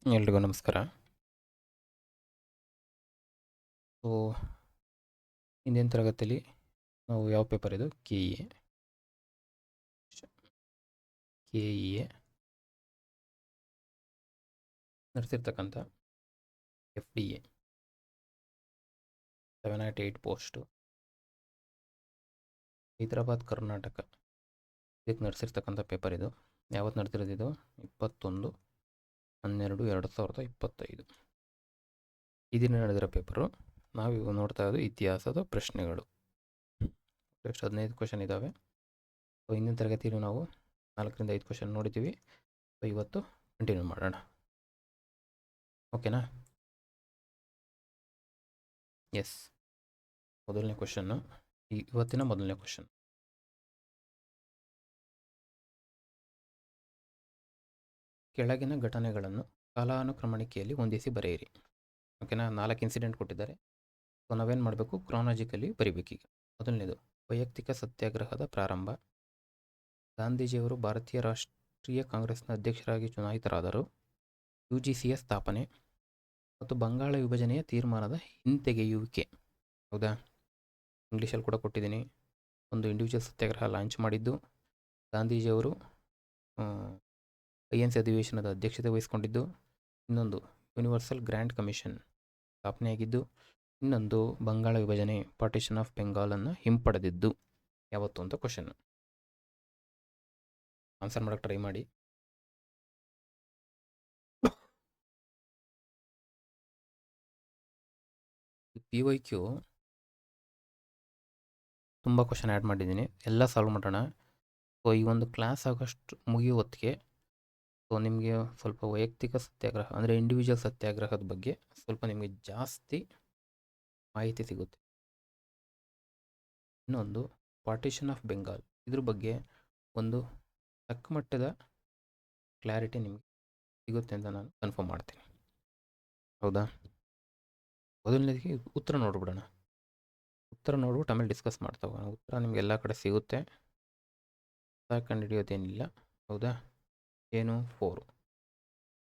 ಎಲ್ರಿಗೂ ನಮಸ್ಕಾರ. ಸೊ ಹಿಂದಿನ ತರಗತಿಯಲ್ಲಿ ನಾವು ಯಾವ ಪೇಪರ್ ಇದು ಕೆ ಇ ಎ ನಡೆಸಿರ್ತಕ್ಕಂಥ FDA 708 ಪೋಸ್ಟು ಹೈದರಾಬಾದ್ ಕರ್ನಾಟಕ ಇದಕ್ಕೆ ನಡೆಸಿರ್ತಕ್ಕಂಥ ಪೇಪರ್ ಇದು. ಯಾವತ್ತು ನಡೆದಿರೋದು ಇದು? 21/12/2025 ಈ ದಿನ ನಡೆದಿರೋ ಪೇಪರು. ನಾವು ಇವಾಗ ನೋಡ್ತಾ ಇರೋದು ಇತಿಹಾಸದ ಪ್ರಶ್ನೆಗಳು. ಎಷ್ಟು 15 ಕ್ವಶನ್ ಇದ್ದಾವೆ. ಸೊ ಹಿಂದಿನ ತರಗತಿಯಲ್ಲಿ ನಾವು 4ರಿಂದ 5 ಕ್ವಶನ್ ನೋಡಿದ್ದೀವಿ. ಸೊ ಇವತ್ತು ಕಂಟಿನ್ಯೂ ಮಾಡೋಣ, ಓಕೆನಾ? ಎಸ್, ಮೊದಲನೇ ಕ್ವಶನ್ನು, ಇವತ್ತಿನ ಮೊದಲನೇ ಕ್ವಶನ್. ಕೆಳಗಿನ ಘಟನೆಗಳನ್ನು ಕಾಲಾನುಕ್ರಮಣಿಕೆಯಲ್ಲಿ ಹೊಂದಿಸಿ ಬರೆಯಿರಿ. ಓಕೆನಾ? 4 ಇನ್ಸಿಡೆಂಟ್ ಕೊಟ್ಟಿದ್ದಾರೆ. ಸೊ ನಾವೇನು ಮಾಡಬೇಕು? ಕ್ರಾನಾಲಜಿಕಲಿ ಬರಿಬೇಕೀಗ. ಮೊದಲನೇದು ವೈಯಕ್ತಿಕ ಸತ್ಯಾಗ್ರಹದ ಪ್ರಾರಂಭ. ಗಾಂಧೀಜಿಯವರು ಭಾರತೀಯ ರಾಷ್ಟ್ರೀಯ ಕಾಂಗ್ರೆಸ್ನ ಅಧ್ಯಕ್ಷರಾಗಿ ಚುನಾಯಿತರಾದರು. UGCಯ ಸ್ಥಾಪನೆ ಮತ್ತು ಬಂಗಾಳ ವಿಭಜನೆಯ ತೀರ್ಮಾನದ ಹಿಂತೆಗೆಯುವಿಕೆ. ಹೌದಾ? ಇಂಗ್ಲೀಷಲ್ಲಿ ಕೂಡ ಕೊಟ್ಟಿದ್ದೀನಿ. ಒಂದು ಇಂಡಿವಿಜುವಲ್ ಸತ್ಯಾಗ್ರಹ ಲಾಂಚ್ ಮಾಡಿದ್ದು ಗಾಂಧೀಜಿಯವರು INC ಅಧಿವೇಶನದ ಅಧ್ಯಕ್ಷತೆ ವಹಿಸಿಕೊಂಡಿದ್ದು. ಇನ್ನೊಂದು ಯೂನಿವರ್ಸಲ್ ಗ್ರ್ಯಾಂಡ್ ಕಮಿಷನ್ ಸ್ಥಾಪನೆಯಾಗಿದ್ದು. ಇನ್ನೊಂದು ಬಂಗಾಳ ವಿಭಜನೆ, ಪಾರ್ಟಿಷನ್ ಆಫ್ ಬೆಂಗಾಲನ್ನು ಹಿಂಪಡೆದಿದ್ದು ಯಾವತ್ತು ಅಂತ ಕ್ವಶನ್. ಆನ್ಸರ್ ಮಾಡೋಕ್ಕೆ ಟ್ರೈ ಮಾಡಿ. PYQ ತುಂಬ ಕ್ವಶನ್ ಆ್ಯಡ್ ಮಾಡಿದ್ದೀನಿ, ಎಲ್ಲ ಸಾಲ್ವ್ ಮಾಡೋಣ. ಸೊ ಈ ಒಂದು ಕ್ಲಾಸ್ ಆಗೋಷ್ಟು ಮುಗಿಯೋ ಹೊತ್ತಿಗೆ ಸೊ ನಿಮಗೆ ಸ್ವಲ್ಪ ವೈಯಕ್ತಿಕ ಸತ್ಯಾಗ್ರಹ ಅಂದರೆ ಇಂಡಿವಿಜುವಲ್ ಸತ್ಯಾಗ್ರಹದ ಬಗ್ಗೆ ಸ್ವಲ್ಪ ನಿಮಗೆ ಜಾಸ್ತಿ ಮಾಹಿತಿ ಸಿಗುತ್ತೆ. ಇನ್ನೊಂದು ಪಾರ್ಟಿಷನ್ ಆಫ್ ಬೆಂಗಾಲ್, ಇದ್ರ ಬಗ್ಗೆ ಒಂದು ತಕ್ಕ ಮಟ್ಟದ ಕ್ಲಾರಿಟಿ ನಿಮಗೆ ಸಿಗುತ್ತೆ ಅಂತ ನಾನು ಕನ್ಫರ್ಮ್ ಮಾಡ್ತೀನಿ. ಹೌದಾ? ಮೊದಲನೇದಕ್ಕೆ ಉತ್ತರ ನೋಡ್ಬಿಡೋಣ. ಉತ್ತರ ನೋಡ್ಬಿಟ್ಟು ಆಮೇಲೆ ಡಿಸ್ಕಸ್ ಮಾಡ್ತಾ ಹೋಗೋಣ. ಉತ್ತರ ನಿಮ್ಗೆ ಎಲ್ಲ ಕಡೆ ಸಿಗುತ್ತೆ, ಕಂಡು ಹಿಡಿಯೋದೇನಿಲ್ಲ. ಹೌದಾ? ಏನು 4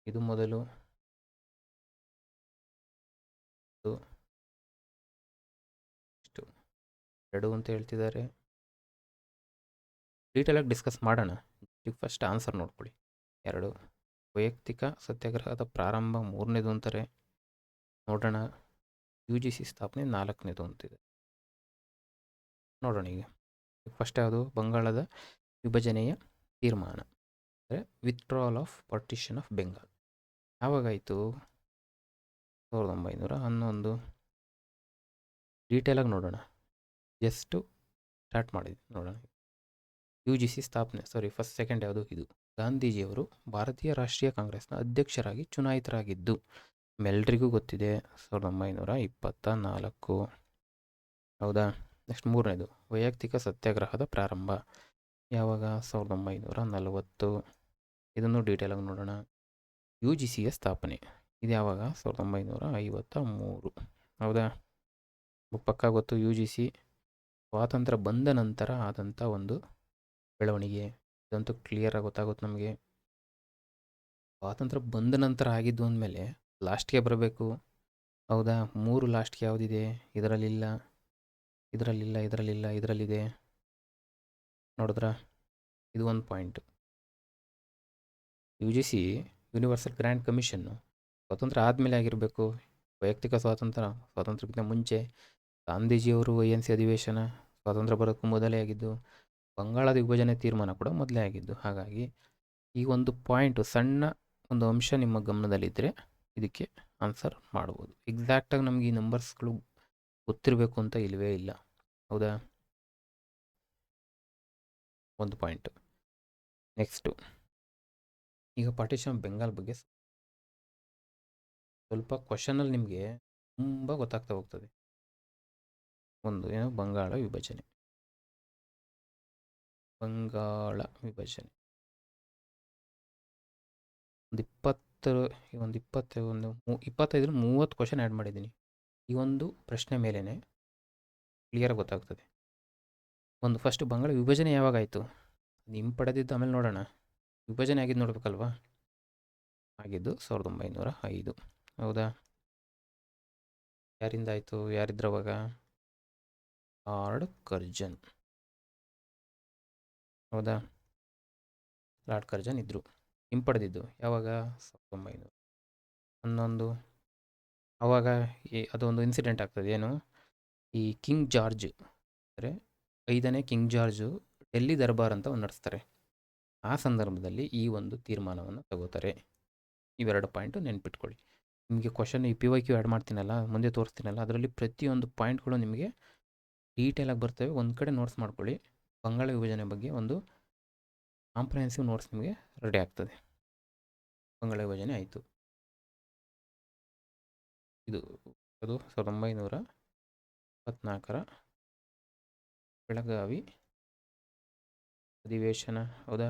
ಇದು ಮೊದಲು, ಇಷ್ಟು 2 ಅಂತ ಹೇಳ್ತಿದ್ದಾರೆ. ಡೀಟೇಲಾಗಿ ಡಿಸ್ಕಸ್ ಮಾಡೋಣ. ಫಸ್ಟ್ ಆನ್ಸರ್ ನೋಡ್ಕೊಳ್ಳಿ. 2 ವೈಯಕ್ತಿಕ ಸತ್ಯಾಗ್ರಹದ ಪ್ರಾರಂಭ 3ನೇದು ಅಂತಾರೆ. ನೋಡೋಣ. UGC ಸ್ಥಾಪನೆ 4ನೇದು ಅಂತಿದೆ. ನೋಡೋಣ ಈಗ. ಫಸ್ಟ್ ಯಾವುದು? ಬಂಗಾಳದ ವಿಭಜನೆಯ ತೀರ್ಮಾನ, ಅಂದರೆ withdrawal of partition of Bengal ಯಾವಾಗಾಯಿತು? 1911. ಡೀಟೇಲಾಗಿ ನೋಡೋಣ. ಜಸ್ಟು ಸ್ಟಾರ್ಟ್ ಮಾಡಿದ್ವಿ ನೋಡೋಣ. UGC ಸ್ಥಾಪನೆ, ಸೆಕೆಂಡ್ ಯಾವುದು? ಇದು ಗಾಂಧೀಜಿಯವರು ಭಾರತೀಯ ರಾಷ್ಟ್ರೀಯ ಕಾಂಗ್ರೆಸ್ನ ಅಧ್ಯಕ್ಷರಾಗಿ ಚುನಾಯಿತರಾಗಿದ್ದು ಎಲ್ರಿಗೂ ಗೊತ್ತಿದೆ, 1924. ಹೌದಾ? ನೆಕ್ಸ್ಟ್ 3ನೇದು ವೈಯಕ್ತಿಕ ಸತ್ಯಾಗ್ರಹದ ಪ್ರಾರಂಭ ಯಾವಾಗ? 1940. ಇದನ್ನು ಡೀಟೇಲಾಗಿ ನೋಡೋಣ. UGCಯ ಸ್ಥಾಪನೆ ಇದು ಯಾವಾಗ? 1953. ಹೌದಾ? ಪಕ್ಕ ಗೊತ್ತು. UGC ಸ್ವಾತಂತ್ರ್ಯ ಬಂದ ನಂತರ ಆದಂಥ ಒಂದು ಬೆಳವಣಿಗೆ, ಇದಂತೂ ಕ್ಲಿಯರಾಗಿ ಗೊತ್ತಾಗುತ್ತೆ ನಮಗೆ. ಸ್ವಾತಂತ್ರ್ಯ ಬಂದ ನಂತರ ಆಗಿದ್ದು ಅಂದಮೇಲೆ ಲಾಸ್ಟ್ಗೆ ಬರಬೇಕು. ಹೌದಾ? 3 ಲಾಸ್ಟ್ಗೆ ಯಾವುದಿದೆ? ಇದರಲ್ಲಿಲ್ಲ, ಇದರಲ್ಲಿಲ್ಲ, ಇದರಲ್ಲಿಲ್ಲ, ಇದರಲ್ಲಿದೆ. ನೋಡಿದ್ರಾ? ಇದು ಒಂದು point. UGC universal grand commission ಸ್ವಾತಂತ್ರ್ಯ ಆದಮೇಲೆ ಆಗಿರಬೇಕು. ವೈಯಕ್ತಿಕ ಸ್ವಾತಂತ್ರ್ಯಕ್ಕಿಂತ ಮುಂಚೆ ಗಾಂಧೀಜಿಯವರು INC ಅಧಿವೇಶನ ಸ್ವಾತಂತ್ರ್ಯ ಬರೋಕ್ಕೂ ಮೊದಲೇ ಆಗಿದ್ದು. ಬಂಗಾಳದ ವಿಭಜನೆ ತೀರ್ಮಾನ ಕೂಡ ಮೊದಲೇ ಆಗಿದ್ದು. ಹಾಗಾಗಿ ಈ ಒಂದು ಪಾಯಿಂಟು, ಸಣ್ಣ ಒಂದು ಅಂಶ ನಿಮ್ಮ ಗಮನದಲ್ಲಿದ್ದರೆ ಇದಕ್ಕೆ ಆನ್ಸರ್ ಮಾಡ್ಬೋದು. ಎಕ್ಸಾಕ್ಟಾಗಿ ನಮಗೆ ಈ ನಂಬರ್ಸ್ಗಳು ಗೊತ್ತಿರಬೇಕು ಅಂತ ಇಲ್ಲವೇ ಇಲ್ಲ. ಹೌದಾ? ಒಂದು ಪಾಯಿಂಟು. ನೆಕ್ಸ್ಟು, ಈಗ ಪಾರ್ಟಿಷನ್ ಆಫ್ ಬೆಂಗಾಲ್ ಬಗ್ಗೆ ಸ್ವಲ್ಪ ಕ್ವಶನಲ್ಲಿ ನಿಮಗೆ ತುಂಬ ಗೊತ್ತಾಗ್ತಾ ಹೋಗ್ತದೆ. ಒಂದು ಏನು? ಬಂಗಾಳ ವಿಭಜನೆ. ಒಂದು 25-30 ಕ್ವಶನ್ ಆ್ಯಡ್ ಮಾಡಿದ್ದೀನಿ. ಈ ಒಂದು ಪ್ರಶ್ನೆ ಮೇಲೇ ಕ್ಲಿಯರಾಗಿ ಗೊತ್ತಾಗ್ತದೆ. ಒಂದು ಫಸ್ಟ್ ಬಂಗಾಳ ವಿಭಜನೆ ಯಾವಾಗಾಯಿತು? ಅದು ಹಿಂಪಡೆದಿದ್ದು ಆಮೇಲೆ ನೋಡೋಣ. ವಿಭಜನೆ ಆಗಿದ್ದು ನೋಡ್ಬೇಕಲ್ವಾ? ಆಗಿದ್ದು 1905. ಹೌದಾ? ಯಾರಿಂದ ಆಯಿತು? ಯಾರಿದ್ರವಾಗ? Lord Curzon. ಹೌದಾ? ಲಾರ್ಡ್ ಕರ್ಜನ್ ಇದ್ದರು. ಹಿಂಪಡೆದಿದ್ದು ಯಾವಾಗ? 1911. ಆವಾಗ ಅದೊಂದು ಇನ್ಸಿಡೆಂಟ್ ಆಗ್ತದೆ. ಏನು? ಈ ಕಿಂಗ್ ಜಾರ್ಜ್ ಅಂದರೆ 5ನೇ ಕಿಂಗ್ ಜಾರ್ಜು ಡೆಲ್ಲಿ ದರ್ಬಾರ್ ಅಂತ ಒಂದು ನಡೆಸ್ತಾರೆ. ಆ ಸಂದರ್ಭದಲ್ಲಿ ಈ ಒಂದು ತೀರ್ಮಾನವನ್ನು ತಗೋತಾರೆ. ಇವೆರಡು ಪಾಯಿಂಟು ನೆನ್ಪಿಟ್ಕೊಳ್ಳಿ. ನಿಮಗೆ ಕ್ವಶನ್ ಈ ಪಿ ವೈ ಕ್ಯೂ ಆ್ಯಡ್ ಮಾಡ್ತೀನಲ್ಲ, ಮುಂದೆ ತೋರಿಸ್ತೀನಲ್ಲ, ಅದರಲ್ಲಿ ಪ್ರತಿಯೊಂದು ಪಾಯಿಂಟ್ಗಳು ನಿಮಗೆ ಡೀಟೇಲಾಗಿ ಬರ್ತವೆ. ಒಂದು ಕಡೆ ನೋಟ್ಸ್ ಮಾಡ್ಕೊಳ್ಳಿ. ಬಂಗಾಳ ವಿಭಜನೆ ಬಗ್ಗೆ ಒಂದು ಕಾಂಪ್ರಹೆನ್ಸಿವ್ ನೋಟ್ಸ್ ನಿಮಗೆ ರೆಡಿ ಆಗ್ತದೆ. ಬಂಗಾಳ ವಿಭಜನೆ ಆಯಿತು. ಇದು 1924 ಬೆಳಗಾವಿ ಅಧಿವೇಶನ. ಹೌದಾ?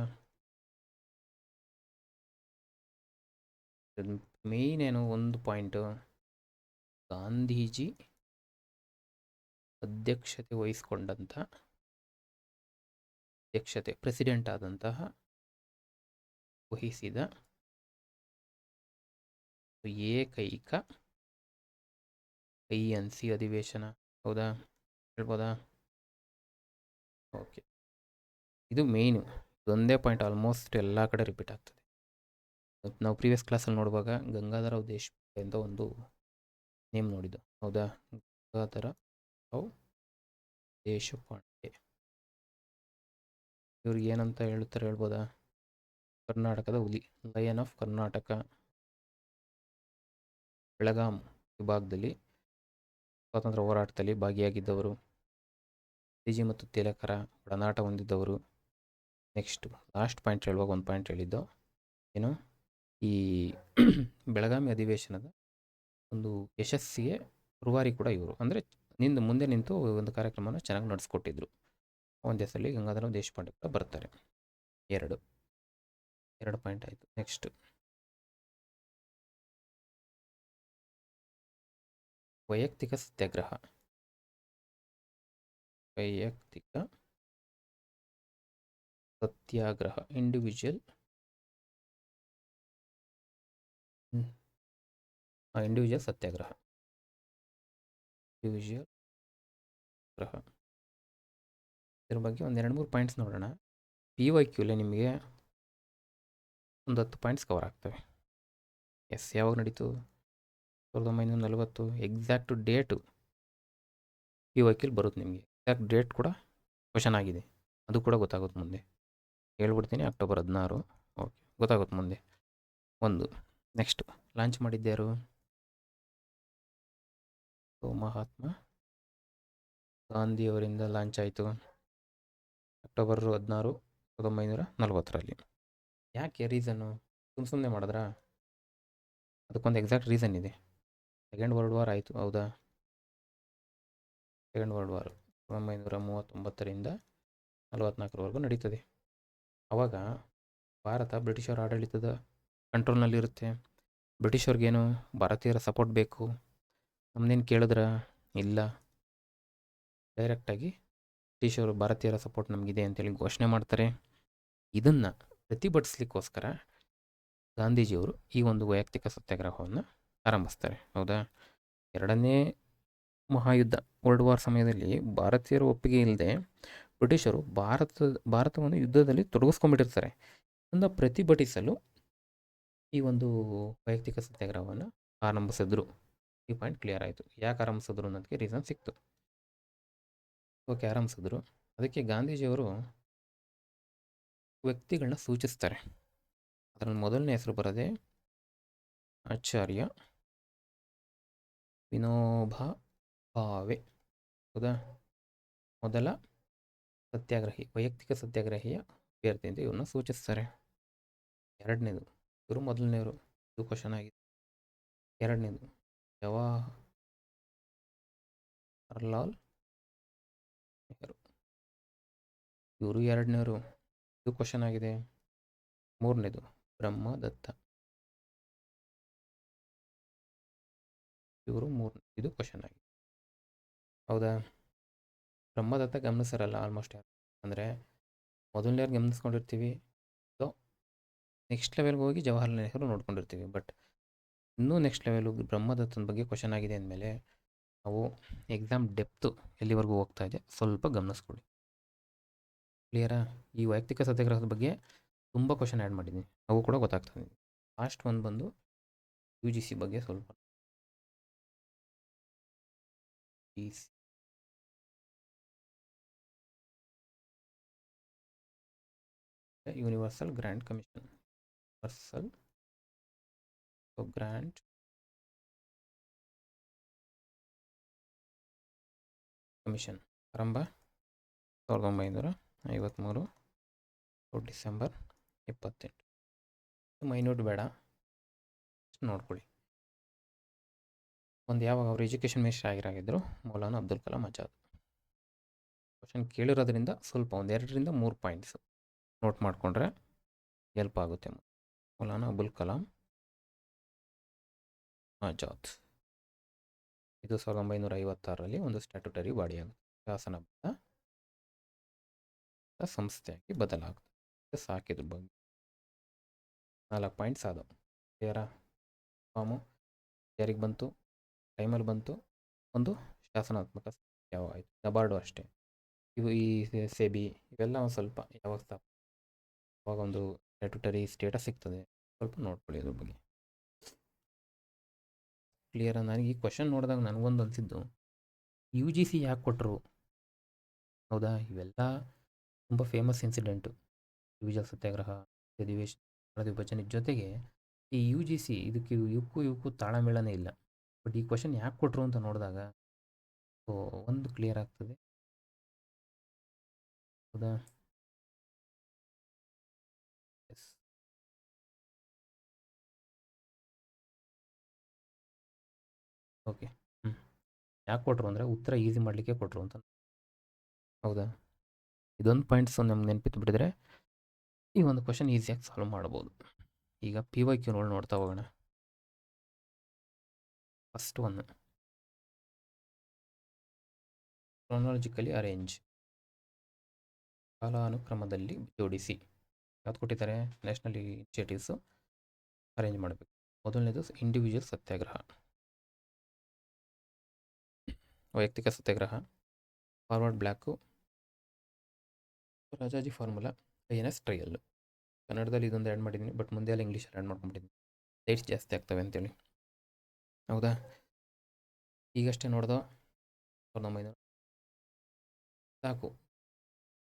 ಮೇಯ್ನ್ ಏನು ಒಂದು ಪಾಯಿಂಟು, ಗಾಂಧೀಜಿ ಅಧ್ಯಕ್ಷತೆ ವಹಿಸ್ಕೊಂಡಂಥ ಪ್ರೆಸಿಡೆಂಟ್ ಆದಂತಹ ವಹಿಸಿದ ಏಕೈಕ INC ಅಧಿವೇಶನ. ಹೌದಾ? ಹೇಳ್ಬೋದಾ? ಓಕೆ, ಇದು ಮೇಯ್ನು. ಇದೊಂದೇ ಪಾಯಿಂಟ್ ಆಲ್ಮೋಸ್ಟ್ ಎಲ್ಲ ಕಡೆ ರಿಪೀಟ್ ಆಗ್ತದೆ. ನಾವು ಪ್ರೀವಿಯಸ್ ಕ್ಲಾಸಲ್ಲಿ ನೋಡುವಾಗ ಗಂಗಾಧರರಾವ್ ದೇಶಪಾಂಡೆ ಅಂತ ಒಂದು ನೇಮ್ ನೋಡಿದ್ದು. ಹೌದಾ? ಗಂಗಾಧರರಾವ್ ದೇಶಪಾಂಡೆ ಇವ್ರಿಗೆ ಏನಂತ ಹೇಳ್ತಾರೆ ಹೇಳ್ಬೋದಾ? ಕರ್ನಾಟಕದ ಹುಲಿ, ಲಯನ್ ಆಫ್ ಕರ್ನಾಟಕ. ಬೆಳಗಾಂ ವಿಭಾಗದಲ್ಲಿ ಸ್ವಾತಂತ್ರ್ಯ ಹೋರಾಟದಲ್ಲಿ ಭಾಗಿಯಾಗಿದ್ದವರು. ಗಾಂಧೀಜಿ ಮತ್ತು ತಿಲಕರ ಒಡನಾಟ ಹೊಂದಿದ್ದವರು. ನೆಕ್ಸ್ಟು ಲಾಸ್ಟ್ ಪಾಯಿಂಟ್ ಹೇಳುವಾಗ ಒಂದು ಪಾಯಿಂಟ್ ಹೇಳಿದ್ದು ಏನು, ಈ ಬೆಳಗಾವಿ ಅಧಿವೇಶನದ ಒಂದು ಯಶಸ್ಸಿಗೆ ರೂವಾರಿ ಕೂಡ ಇವರು. ಅಂದರೆ ಮುಂದೆ ನಿಂತು ಒಂದು ಕಾರ್ಯಕ್ರಮವನ್ನು ಚೆನ್ನಾಗಿ ನಡೆಸ್ಕೊಟ್ಟಿದ್ರು. ಒಂದು ಹೆಸರಲ್ಲಿ ಗಂಗಾಧರರಾವ್ ದೇಶಪಾಂಡೆ ಕೂಡ ಬರ್ತಾರೆ. ಎರಡು ಪಾಯಿಂಟ್ ಆಯಿತು. ನೆಕ್ಸ್ಟ್ ವೈಯಕ್ತಿಕ ಸತ್ಯಾಗ್ರಹ. ಇಂಡಿವಿಜುವಲ್ ಸತ್ಯಾಗ್ರಹ. ಇದ್ರ ಬಗ್ಗೆ ಒಂದು 2-3 ಪಾಯಿಂಟ್ಸ್ ನೋಡೋಣ. PYQಲೆ ನಿಮಗೆ ಒಂದು 10 ಪಾಯಿಂಟ್ಸ್ ಕವರ್ ಆಗ್ತವೆ. ಯಾವಾಗ ನಡೀತು? 1940. ಎಕ್ಸಾಕ್ಟ್ ಡೇಟು PYQಲಿ ಬರುತ್ತೆ ನಿಮಗೆ. ಎಕ್ಸಾಕ್ಟ್ ಡೇಟ್ ಕೂಡ ಕ್ವಶನ್ ಆಗಿದೆ, ಅದು ಕೂಡ ಗೊತ್ತಾಗುತ್ತೆ ಮುಂದೆ. ಹೇಳ್ಬಿಡ್ತೀನಿ, ಅಕ್ಟೋಬರ್ 16. ಓಕೆ, ಗೊತ್ತಾಗುತ್ತೆ ಮುಂದೆ. ಒಂದು ನೆಕ್ಸ್ಟ್ ಲಾಂಚ್ ಮಾಡಿದ್ದ್ಯಾರು? ಮಹಾತ್ಮ ಗಾಂಧಿಯವರಿಂದ ಲಾಂಚ್ ಆಯಿತು ಅಕ್ಟೋಬರ್ 16, 1940ರಲ್ಲಿ. ಯಾಕೆ ರೀಸನ್ನು? ಸುಮ್ಮನೆ ಮಾಡಿದ್ರಾ? ಅದಕ್ಕೊಂದು ಎಕ್ಸಾಕ್ಟ್ ರೀಸನ್ ಇದೆ. ಸೆಕೆಂಡ್ ವರ್ಲ್ಡ್ ವಾರ್ ಆಯಿತು. ಹೌದಾ? ಸೆಕೆಂಡ್ ವರ್ಲ್ಡ್ ವಾರ್ 1939ರಿಂದ 44ರವರೆಗೂ ನಡೀತದೆ. ಆವಾಗ ಭಾರತ ಬ್ರಿಟಿಷರ ಆಡಳಿತದ ಕಂಟ್ರೋಲ್ನಲ್ಲಿರುತ್ತೆ. ಬ್ರಿಟಿಷರ್ಗೇನು ಭಾರತೀಯರ ಸಪೋರ್ಟ್ ಬೇಕು. ನಮ್ಮದೇನು ಕೇಳಿದ್ರ? ಇಲ್ಲ. ಡೈರೆಕ್ಟಾಗಿ ಬ್ರಿಟಿಷರು ಭಾರತೀಯರ ಸಪೋರ್ಟ್ ನಮಗಿದೆ ಅಂತೇಳಿ ಘೋಷಣೆ ಮಾಡ್ತಾರೆ. ಇದನ್ನು ಪ್ರತಿಭಟಿಸ್ಲಿಕ್ಕೋಸ್ಕರ ಗಾಂಧೀಜಿಯವರು ಈ ಒಂದು ವೈಯಕ್ತಿಕ ಸತ್ಯಾಗ್ರಹವನ್ನು ಆರಂಭಿಸ್ತಾರೆ. ಹೌದಾ? ಎರಡನೇ ಮಹಾಯುದ್ಧ ವರ್ಲ್ಡ್ ವಾರ್ ಸಮಯದಲ್ಲಿ ಭಾರತೀಯರ ಒಪ್ಪಿಗೆ ಇಲ್ಲದೆ ಬ್ರಿಟಿಷರು ಭಾರತವನ್ನು ಯುದ್ಧದಲ್ಲಿ ತೊಡಗಿಸ್ಕೊಂಡ್ಬಿಟ್ಟಿರ್ತಾರೆ. ಅದನ್ನು ಪ್ರತಿಭಟಿಸಲು ಈ ಒಂದು ವೈಯಕ್ತಿಕ ಸತ್ಯಾಗ್ರಹವನ್ನು ಆರಂಭಿಸಿದ್ರು. ಈ ಪಾಯಿಂಟ್ ಕ್ಲಿಯರ್ ಆಯಿತು. ಯಾಕೆ ಆರಂಭಿಸಿದ್ರು ಅನ್ನೋದಕ್ಕೆ ರೀಸನ್ ಸಿಕ್ತು. ಓಕೆ, ಆರಂಭಿಸಿದ್ರು. ಅದಕ್ಕೆ ಗಾಂಧೀಜಿಯವರು ವ್ಯಕ್ತಿಗಳನ್ನ ಸೂಚಿಸ್ತಾರೆ. ಅದರ ಮೊದಲನೇ ಹೆಸರು ಬರೋದೇ ಆಚಾರ್ಯ ವಿನೋಬಾ ಭಾವೆ. ಹೌದಾ? ಮೊದಲ ಸತ್ಯಾಗ್ರಹಿ, ವೈಯಕ್ತಿಕ ಸತ್ಯಾಗ್ರಹಿಯ ಅಭ್ಯರ್ಥಿ ಅಂತ ಇವ್ರನ್ನ ಸೂಚಿಸ್ತಾರೆ. ಎರಡನೇದು, ಇವರು ಮೊದಲನೇವರು, ಇದು ಕ್ವಶನ್ ಆಗಿದೆ. ಎರಡನೇದು ಜವಾಹರ್ಲಾಲ್ ನೆಹರು, ಇವರು ಎರಡನೇವರು, ಇದು ಕ್ವಶನ್ ಆಗಿದೆ. ಮೂರನೇದು ಬ್ರಹ್ಮದತ್ತ, ಇವರು ಮೂರನೇ, ಇದು ಕ್ವಶನ್ ಆಗಿದೆ. ಹೌದಾ? ಬ್ರಹ್ಮದತ್ತ ಗಮನಿಸರಲ್ಲ ಆಲ್ಮೋಸ್ಟ್ ಯಾರು. ಅಂದರೆ ಮೊದಲನೇವ್ರು ಗಮನಿಸ್ಕೊಂಡಿರ್ತೀವಿ, ಸೊ ನೆಕ್ಸ್ಟ್ ಲೆವೆಲ್ಗೆ ಹೋಗಿ ಜವಾಹರ್ಲಾಲ್ ನೆಹರು ನೋಡ್ಕೊಂಡಿರ್ತೀವಿ. ಬಟ್ ಇನ್ನೂ ನೆಕ್ಸ್ಟ್ ಲೆವೆಲು ಬ್ರಹ್ಮದತ್ತನ ಬಗ್ಗೆ ಕ್ವಶನ್ ಆಗಿದೆ ಅಂದಮೇಲೆ ನಾವು ಎಕ್ಸಾಮ್ ಡೆಪ್ತು ಎಲ್ಲಿವರೆಗೂ ಹೋಗ್ತಾ ಇದೆ ಸ್ವಲ್ಪ ಗಮನಿಸ್ಕೊಳ್ಳಿ. ಕ್ಲಿಯರಾ? ಈ ವೈಯಕ್ತಿಕ ಸತ್ಯಾಗ್ರಹದ ಬಗ್ಗೆ ತುಂಬ ಕ್ವಶನ್ ಆ್ಯಡ್ ಮಾಡಿದ್ದೀನಿ, ಅವು ಕೂಡ ಗೊತ್ತಾಗ್ತದೆ. ಲಾಸ್ಟ್ ಒಂದು ಬಂದು ಯು ಜಿ ಸಿ ಬಗ್ಗೆ ಸ್ವಲ್ಪ universal grand commission. Grand commission ಆರಂಭ 1953 ಡಿಸೆಂಬರ್ 28. ಮೈನ್ಯೂಟ್ ಬೇಡ, ನೋಡ್ಕೊಳ್ಳಿ. ಒಂದು ಯಾವಾಗ ಅವರು ಎಜುಕೇಷನ್ ಮಿನಿಸ್ಟರ್ ಆಗಿರಾಗಿದ್ದರು, ಮೌಲಾನಾ ಅಬ್ದುಲ್ ಕಲಾಂ ಆಜಾದ್. ಕ್ವಶನ್ ಕೇಳಿರೋದ್ರಿಂದ ಸ್ವಲ್ಪ ಒಂದು 2ರಿಂದ 3 ಪಾಯಿಂಟ್ಸ್ ನೋಟ್ ಮಾಡಿಕೊಂಡ್ರೆ ಹೆಲ್ಪ್ ಆಗುತ್ತೆ. ಮೌಲಾನಾ ಅಬುಲ್ ಕಲಾಂ ಆಜಾದ್. ಇದು 1956ರಲ್ಲಿ ಒಂದು ಸ್ಟ್ಯಾಟ್ಯುಟರಿ ಬಾಡಿ ಆಗುತ್ತೆ, ಶಾಸನಬದ್ಧ ಸಂಸ್ಥೆಯಾಗಿ ಬದಲಾಗುತ್ತೆ. ಸಾಕಿದ್ರ ಬಗ್ಗೆ 4 ಪಾಯಿಂಟ್ಸ್ ಆದವು. ಕ್ಲಿಯರಾ? ಫಾರ್ಮು ಯಾರಿಗೆ ಬಂತು, ಟೈಮಲ್ಲಿ ಬಂತು. ಒಂದು ಶಾಸನಾತ್ಮಕ ಯಾವಾಗ ಆಯಿತು, ನಬಾರ್ಡು ಅಷ್ಟೇ. ಇವು ಈ ಸೆಬಿ ಇವೆಲ್ಲ ಒಂದು ಸ್ವಲ್ಪ ಯಾವಾಗ ಅವಾಗ ಒಂದು ಸ್ಟ್ಯಾಟ್ಯುಟರಿ ಸ್ಟೇಟಸ್ ಸಿಗ್ತದೆ, ಸ್ವಲ್ಪ ನೋಡ್ಕೊಳ್ಳಿ ಅದ್ರ ಬಗ್ಗೆ. ಕ್ಲಿಯರಾ? ನನಗೆ ಈ ಕ್ವಶನ್ ನೋಡಿದಾಗ ನನಗೊಂದು ಅನಿಸಿದ್ದು, ಯು ಜಿ ಸಿ ಯಾಕೆ ಕೊಟ್ಟರು? ಹೌದಾ, ಇವೆಲ್ಲ ತುಂಬ ಫೇಮಸ್ ಇನ್ಸಿಡೆಂಟು. ಡಿವಿಜನ್ ಸತ್ಯಾಗ್ರಹ, ವಿಭಜನೆ ಜೊತೆಗೆ ಈ ಯು ಜಿ ಸಿ ಇದಕ್ಕೆ ಇವಕ್ಕೂ ತಾಳಮೇಳನೇ ಇಲ್ಲ. ಬಟ್ ಈ ಕ್ವಶನ್ ಯಾಕೆ ಕೊಟ್ಟರು ಅಂತ ನೋಡಿದಾಗ ಸೊ ಒಂದು ಕ್ಲಿಯರ್ ಆಗ್ತದೆ. ಹೌದಾ? ಎಸ್. ಓಕೆ. ಯಾಕೆ ಕೊಟ್ಟರು ಅಂದರೆ ಉತ್ತರ ಈಸಿ ಮಾಡಲಿಕ್ಕೆ ಕೊಟ್ಟರು ಅಂತ. ಹೌದಾ? ಇದೊಂದು ಪಾಯಿಂಟ್ಸು ನಮ್ಗೆ ನೆನಪಿತ್ತು ಬಿಟ್ಟಿದ್ರೆ ಈ ಒಂದು ಕ್ವಶನ್ ಈಸಿಯಾಗಿ ಸಾಲ್ವ್ ಮಾಡ್ಬೋದು. ಈಗ ಪಿ ವೈ ಕ್ಯೂ ನೋಡ್ತಾ ಹೋಗೋಣ. ಫಸ್ಟ್ ಒನ್, ಕ್ರೊನಾಲಜಿಕಲಿ ಅರೇಂಜ್, ಕಾಲಾನುಕ್ರಮದಲ್ಲಿ ಜೋಡಿಸಿ. ಯಾವ್ದು ಕೊಟ್ಟಿದ್ದಾರೆ? ನ್ಯಾಷನಲ್ ಇನಿಷಿಯೇಟಿವ್ಸು ಅರೇಂಜ್ ಮಾಡಬೇಕು. ಮೊದಲನೇದು ಇಂಡಿವಿಜುವಲ್ ಸತ್ಯಾಗ್ರಹ, ವೈಯಕ್ತಿಕ satyagraha, forward bloc, Rajaji formula, INS trial. ಕನ್ನಡದಲ್ಲಿ ಇದೊಂದು ಆ್ಯಡ್ ಮಾಡಿದ್ದೀನಿ, ಬಟ್ ಮುಂದೆ ಎಲ್ಲ ಇಂಗ್ಲೀಷಲ್ಲಿ ಆ್ಯಡ್ ಮಾಡ್ಕೊಂಡ್ಬಿಟ್ಟಿದ್ದೀನಿ, ಡೇಟ್ಸ್ ಜಾಸ್ತಿ ಆಗ್ತವೆ ಅಂತೇಳಿ. ಹೌದಾ? ಈಗಷ್ಟೇ ನೋಡ್ದೋ 1900 ಸಾಕು.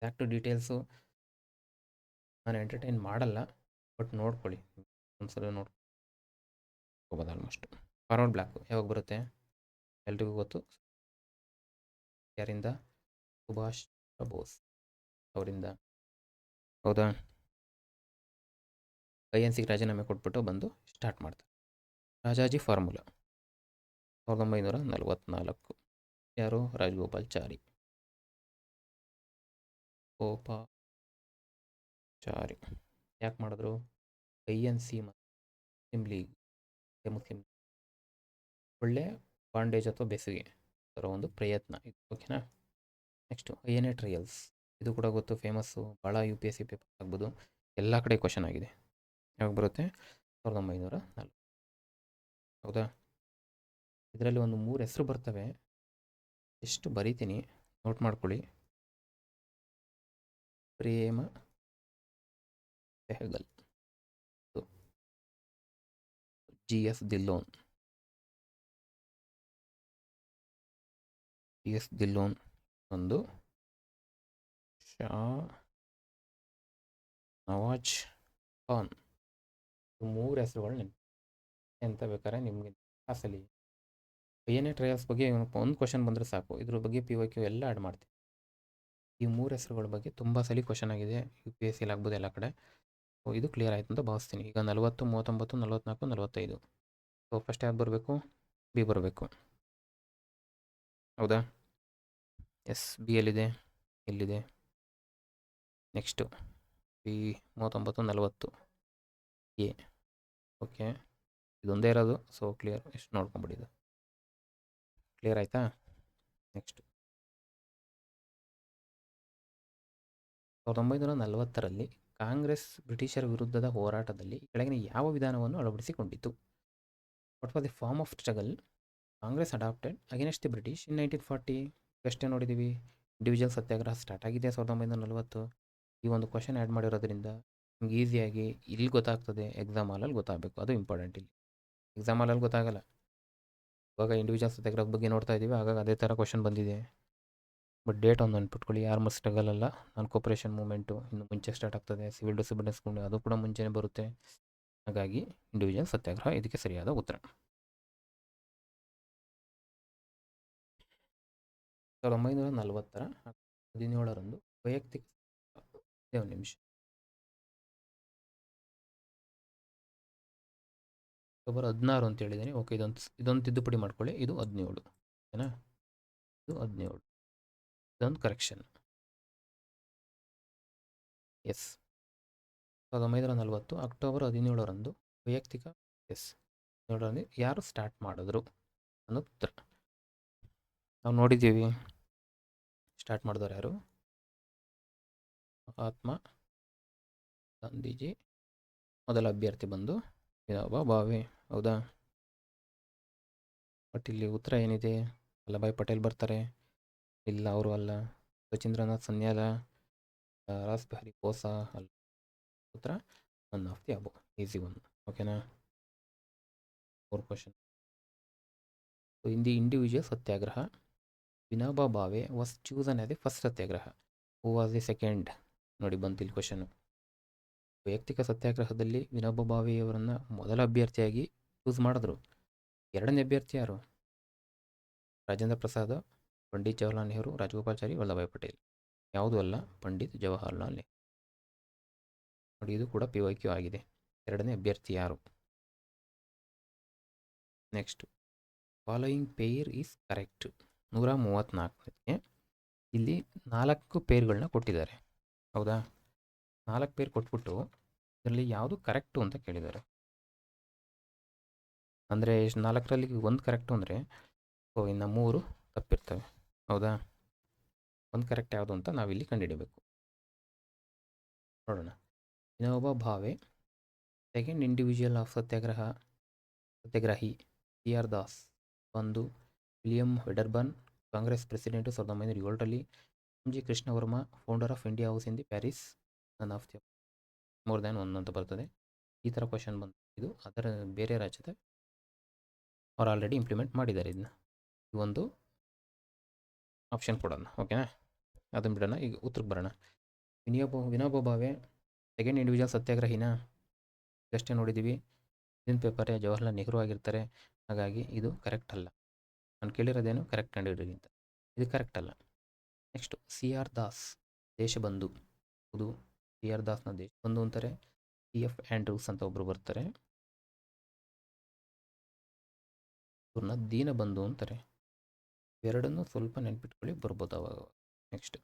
ಬ್ಯಾಕ್ ಟು ಡೀಟೇಲ್ಸು ನಾನು ಎಂಟರ್ಟೈನ್ ಮಾಡಲ್ಲ, ಬಟ್ ನೋಡ್ಕೊಳ್ಳಿ, ಒಂದ್ಸಲ ನೋಡ್ಕೋಬೋದು. ಆಲ್ಮೋಸ್ಟ್ ಫಾರ್ವರ್ಡ್ ಬ್ಲ್ಯಾಕು ಯಾವಾಗ ಬರುತ್ತೆ ಎಲ್ರಿಗೂ ಗೊತ್ತು. ಯಾರಿಂದ? ಸುಭಾಷ್ ಚಂದ್ರ ಬೋಸ್ ಅವರಿಂದ. ಹೌದಾ? INCಗೆ ರಾಜೀನಾಮೆ ಕೊಟ್ಬಿಟ್ಟು ಬಂದು ಸ್ಟಾರ್ಟ್ ಮಾಡ್ತಾರೆ. ರಾಜಾಜಿ ಫಾರ್ಮುಲಾ 1944. ಯಾರು? ರಾಜಗೋಪಾಲ್ಚಾರಿ. ಯಾಕೆ ಮಾಡಿದ್ರು? INC ಮುಸ್ಲಿಂ ಲೀಗ್, ಮುಸ್ಲಿಂ ಒಳ್ಳೆ ಬಾಂಡೇಜ್ ಅಥವಾ ಬೆಸುಗೆ ಅದರ ಒಂದು ಪ್ರಯತ್ನ ಇದು. ಓಕೆನಾ? ನೆಕ್ಸ್ಟು INA ಟ್ರಯಲ್ಸ್, ಇದು ಕೂಡ ಗೊತ್ತು, ಫೇಮಸ್ಸು, ಭಾಳ UPSC ಪೇಪರ್ ಆಗ್ಬೋದು, ಎಲ್ಲ ಕಡೆ ಕ್ವಶನ್ ಆಗಿದೆ. ಯಾವಾಗ ಬರುತ್ತೆ? 1940. ಹೌದಾ? ಇದರಲ್ಲಿ ಒಂದು 3 ಹೆಸರು ಬರ್ತವೆ, ಎಷ್ಟು ಬರೀತೀನಿ ನೋಟ್ ಮಾಡ್ಕೊಳ್ಳಿ. ಪ್ರೇಮ ಸೆಹಗಲ್, GS ಧಿಲ್ಲೋನ್ ಒಂದು, ಶಾ ನವಾಜ್ ಖಾನ್. 3 ಹೆಸರುಗಳು ನೆನಪು ಎಂತ ಬೇಕಾದ್ರೆ ನಿಮಗೆ ಕ್ಲಾಸಲ್ಲಿ INA ಟ್ರಯಲ್ಸ್ ಬಗ್ಗೆ ಒಂದು ಕ್ವಶನ್ ಬಂದರೆ ಸಾಕು, ಇದ್ರ ಬಗ್ಗೆ PYQ ಎಲ್ಲ ಆ್ಯಡ್ ಮಾಡ್ತೀನಿ. ಈ 3 ಹೆಸರುಗಳ ಬಗ್ಗೆ ತುಂಬ ಸಲ ಕ್ವಶನ್ ಆಗಿದೆ, UPSCಲಿ ಆಗ್ಬೋದು ಎಲ್ಲ ಕಡೆ. ಸೊ ಇದು ಕ್ಲಿಯರ್ ಆಯಿತು ಅಂತ ಭಾವಿಸ್ತೀನಿ. ಈಗ 40, 39, 44, 45. ಸೊ ಫಸ್ಟ್ ಯಾವ್ದು ಬರಬೇಕು? ಬಿ ಬರಬೇಕು. ಹೌದಾ? ಎಸ್, ಬಿ ಎಲ್ಲಿದೆ? ಇಲ್ಲಿದೆ. Next B 39, 40 A. ಓಕೆ, ಇದೊಂದೇ ಇರೋದು, ಸೊ ಕ್ಲಿಯರ್, ಎಷ್ಟು ನೋಡ್ಕೊಂಬಿಡಿದು. ಕ್ಲಿಯರ್ ಆಯಿತಾ? ನೆಕ್ಸ್ಟ್ 1940ರಲ್ಲಿ ಕಾಂಗ್ರೆಸ್ ಬ್ರಿಟಿಷರ ವಿರುದ್ಧದ ಹೋರಾಟದಲ್ಲಿ ಈ ಕೆಳಗಿನ ಯಾವ ವಿಧಾನವನ್ನು ಅಳವಡಿಸಿಕೊಂಡಿತು? What was the form of struggle Congress adopted against the British in 1940? ಅಷ್ಟೇ ನೋಡಿದ್ದೀವಿ. ಇಂಡಿವಿಜುವಲ್ ಸತ್ಯಾಗ್ರಹ ಸ್ಟಾರ್ಟ್ ಆಗಿದೆ 1940. ಈ ಒಂದು ಕ್ವಶನ್ ಆ್ಯಡ್ ಮಾಡಿರೋದ್ರಿಂದ ನಿಮ್ಗೆ ಈಸಿಯಾಗಿ ಇಲ್ಲಿ ಗೊತ್ತಾಗ್ತದೆ, ಎಕ್ಸಾಮ್ ಹಾಲಲ್ಲಿ ಗೊತ್ತಾಗಬೇಕು, ಅದು ಇಂಪಾರ್ಟೆಂಟ್. ಇಲ್ಲಿ ಎಕ್ಸಾಮ್ ಹಾಲಲ್ಲಿ ಗೊತ್ತಾಗಲ್ಲ. ಇವಾಗ ಇಂಡಿವಿಜುವಲ್ ಸತ್ಯಾಗ್ರಹದ ಬಗ್ಗೆ ನೋಡ್ತಾ ಇದ್ದೀವಿ, ಹಾಗಾಗಿ ಅದೇ ಥರ ಕ್ವಶನ್ ಬಂದಿದೆ. ಬಟ್ ಡೇಟ್ ಒಂದು ನೆನ್ಪಿಟ್ಕೊಳ್ಳಿ, ಆರ್ಮರ್ ಸ್ಟ್ರಗಲ್ ಅಲ್ಲ, ನಾನ್ ಕೋಪರೇಷನ್ ಮೂವ್ಮೆಂಟು ಇನ್ನು ಮುಂಚೆ ಸ್ಟಾರ್ಟ್ ಆಗ್ತದೆ. ಸಿವಿಲ್ ಡಿಸೋಬಿಡಿಯನ್ಸ್ ಅದು ಕೂಡ ಮುಂಚೆನೇ ಬರುತ್ತೆ. ಹಾಗಾಗಿ ಇಂಡಿವಿಜುವಲ್ ಸತ್ಯಾಗ್ರಹ ಇದಕ್ಕೆ ಸರಿಯಾದ ಉತ್ತರ. 1940 17ರಂದು ವೈಯಕ್ತಿಕ ಒಂದು ನಿಮಿಷ ಅಕ್ಟೋಬರ್ 16 ಅಂತ ಹೇಳಿದ್ದೀನಿ. ಓಕೆ, ಇದೊಂದು ತಿದ್ದುಪಡಿ ಮಾಡ್ಕೊಳ್ಳಿ. ಇದು 17 ಓಕೆನಾ? ಇದು 17. ಇದೊಂದು ಕರೆಕ್ಷನ್. ಎಸ್, 1940 ಅಕ್ಟೋಬರ್ 17ರಂದು ವೈಯಕ್ತಿಕ ಎಸ್ 17ರಂದು ಯಾರು ಸ್ಟಾರ್ಟ್ ಮಾಡಿದ್ರು ಅನ್ನೋದು ಉತ್ತರ. ನಾವು ನೋಡಿದ್ದೀವಿ ಸ್ಟಾರ್ಟ್ ಮಾಡಿದವರು ಯಾರು? ಮಹಾತ್ಮ ಗಾಂಧೀಜಿ. ಮೊದಲ ಅಭ್ಯರ್ಥಿ ಬಂದು ವಿನೋಬಾ ಭಾವೆ. ಹೌದಾ? ಬಟ್ ಇಲ್ಲಿ ಉತ್ತರ ಏನಿದೆ? ವಲ್ಲಭಾಯ್ ಪಟೇಲ್ ಬರ್ತಾರೆ. ಇಲ್ಲ, ಅವರು ಅಲ್ಲ. ಸಚೀಂದ್ರನಾಥ್ ಸನ್ಯಾಲ, ರಾಸ್ ಬಿಹಾರಿ ಬೋಸ ಅಲ್ಲ. ಉತ್ತರ one of the above. Easy one. ಓಕೆನಾ? 4 question. In the individual satyagraha Vinoba Bhave was chosen as the first satyagraha. Who was the second? ನೋಡಿ, ಬಂತು ಇಲ್ಲಿ ಕ್ವಶನ್. ವೈಯಕ್ತಿಕ ಸತ್ಯಾಗ್ರಹದಲ್ಲಿ ವಿನೋಬಾ ಭಾವೆಯವರನ್ನು ಮೊದಲ ಅಭ್ಯರ್ಥಿಯಾಗಿ ಚೂಸ್ ಮಾಡಿದ್ರು. ಎರಡನೇ ಅಭ್ಯರ್ಥಿ ಯಾರು? ರಾಜೇಂದ್ರ ಪ್ರಸಾದ್, ಪಂಡಿತ್ ಜವಾಹರ್ಲಾಲ್ ನೆಹರು, ರಾಜಗೋಪಾಲಾಚಾರಿ, ವಲ್ಲಭಾಯ್ ಪಟೇಲ್. ಯಾವುದೂ ಅಲ್ಲ, ಪಂಡಿತ್ ಜವಾಹರ್ಲಾಲ್ ನೆಹರು. ನೋಡಿ, ಇದು ಕೂಡ PYQ ಆಗಿದೆ. ಎರಡನೇ ಅಭ್ಯರ್ಥಿ ಯಾರು? Next, following pair is correct. 134ಕ್ಕೆ ಇಲ್ಲಿ 4 ಪೇರ್ಗಳನ್ನ ಕೊಟ್ಟಿದ್ದಾರೆ. ಹೌದಾ? 4 ಪೇರ್ ಕೊಟ್ಬಿಟ್ಟು ಇದರಲ್ಲಿ ಯಾವುದು ಕರೆಕ್ಟು ಅಂತ ಕೇಳಿದ್ದಾರೆ. ಅಂದರೆ 4ರಲ್ಲಿ 1 ಕರೆಕ್ಟು ಅಂದರೆ ಇನ್ನು 3 ತಪ್ಪಿರ್ತವೆ. ಹೌದಾ? 1 ಕರೆಕ್ಟ್ ಯಾವುದು ಅಂತ ನಾವಿಲ್ಲಿ ಕಂಡುಹಿಡಬೇಕು. ನೋಡೋಣ. Vinoba Bhave, second individual of satyagrahi CR Das Bandhu William Wedderburn, Congress president 1907ರಲ್ಲಿ. MG Krishna Varma, founder of India house in the Paris. None of the more than 1 ಅಂತ ಬರ್ತದೆ. ಈ ಥರ ಕ್ವಶನ್ ಬಂದು ಇದು ಅದರ ಬೇರೆ ರಾಜ್ಯದ ಅವ್ರು ಆಲ್ರೆಡಿ ಇಂಪ್ಲಿಮೆಂಟ್ ಮಾಡಿದ್ದಾರೆ. ಇದನ್ನ ಈ ಒಂದು ಆಪ್ಷನ್ ಕೊಡೋಣ. ಓಕೆನಾ? ಅದನ್ನು ಬಿಡೋಣ. ಈಗ ಉತ್ತರಕ್ಕೆ ಬರೋಣ. ವಿನೋಬಾ ಭಾವೆ ಸೆಕೆಂಡ್ ಇಂಡಿವಿಜುವಲ್ ಸತ್ಯಾಗ್ರಹಿನ ಅಷ್ಟೇ ನೋಡಿದ್ದೀವಿ. ಇದನ್ನ ಪೇಪರೇ ಜವಾಹರ್ಲಾಲ್ ನೆಹರು ಆಗಿರ್ತಾರೆ. ಹಾಗಾಗಿ ಇದು ಕರೆಕ್ಟ್ ಅಲ್ಲ. ನಾನು ಕೇಳಿರೋದೇನು ಕರೆಕ್ಟ್ ಕಂಡುಹಿಡಿಯಿರಿ ಅಂತ. ಇದು ಕರೆಕ್ಟ್ ಅಲ್ಲ. Next CR Das, Deshbandhu. ಹೌದು, CR ದಾಸ್ನ ದೇಶಬಂಧು ಅಂತಾರೆ. CF ಆ್ಯಂಡ್ರೂಸ್ ಅಂತ ಒಬ್ಬರು ಬರ್ತಾರೆ, ಇವ್ರನ್ನ ದೀನಬಂಧು ಅಂತಾರೆ. ಎರಡನ್ನೂ ಸ್ವಲ್ಪ ನೆನ್ಪಿಟ್ಕೊಳ್ಳಿ, ಬರ್ಬೋದು ಅವಾಗ. Next,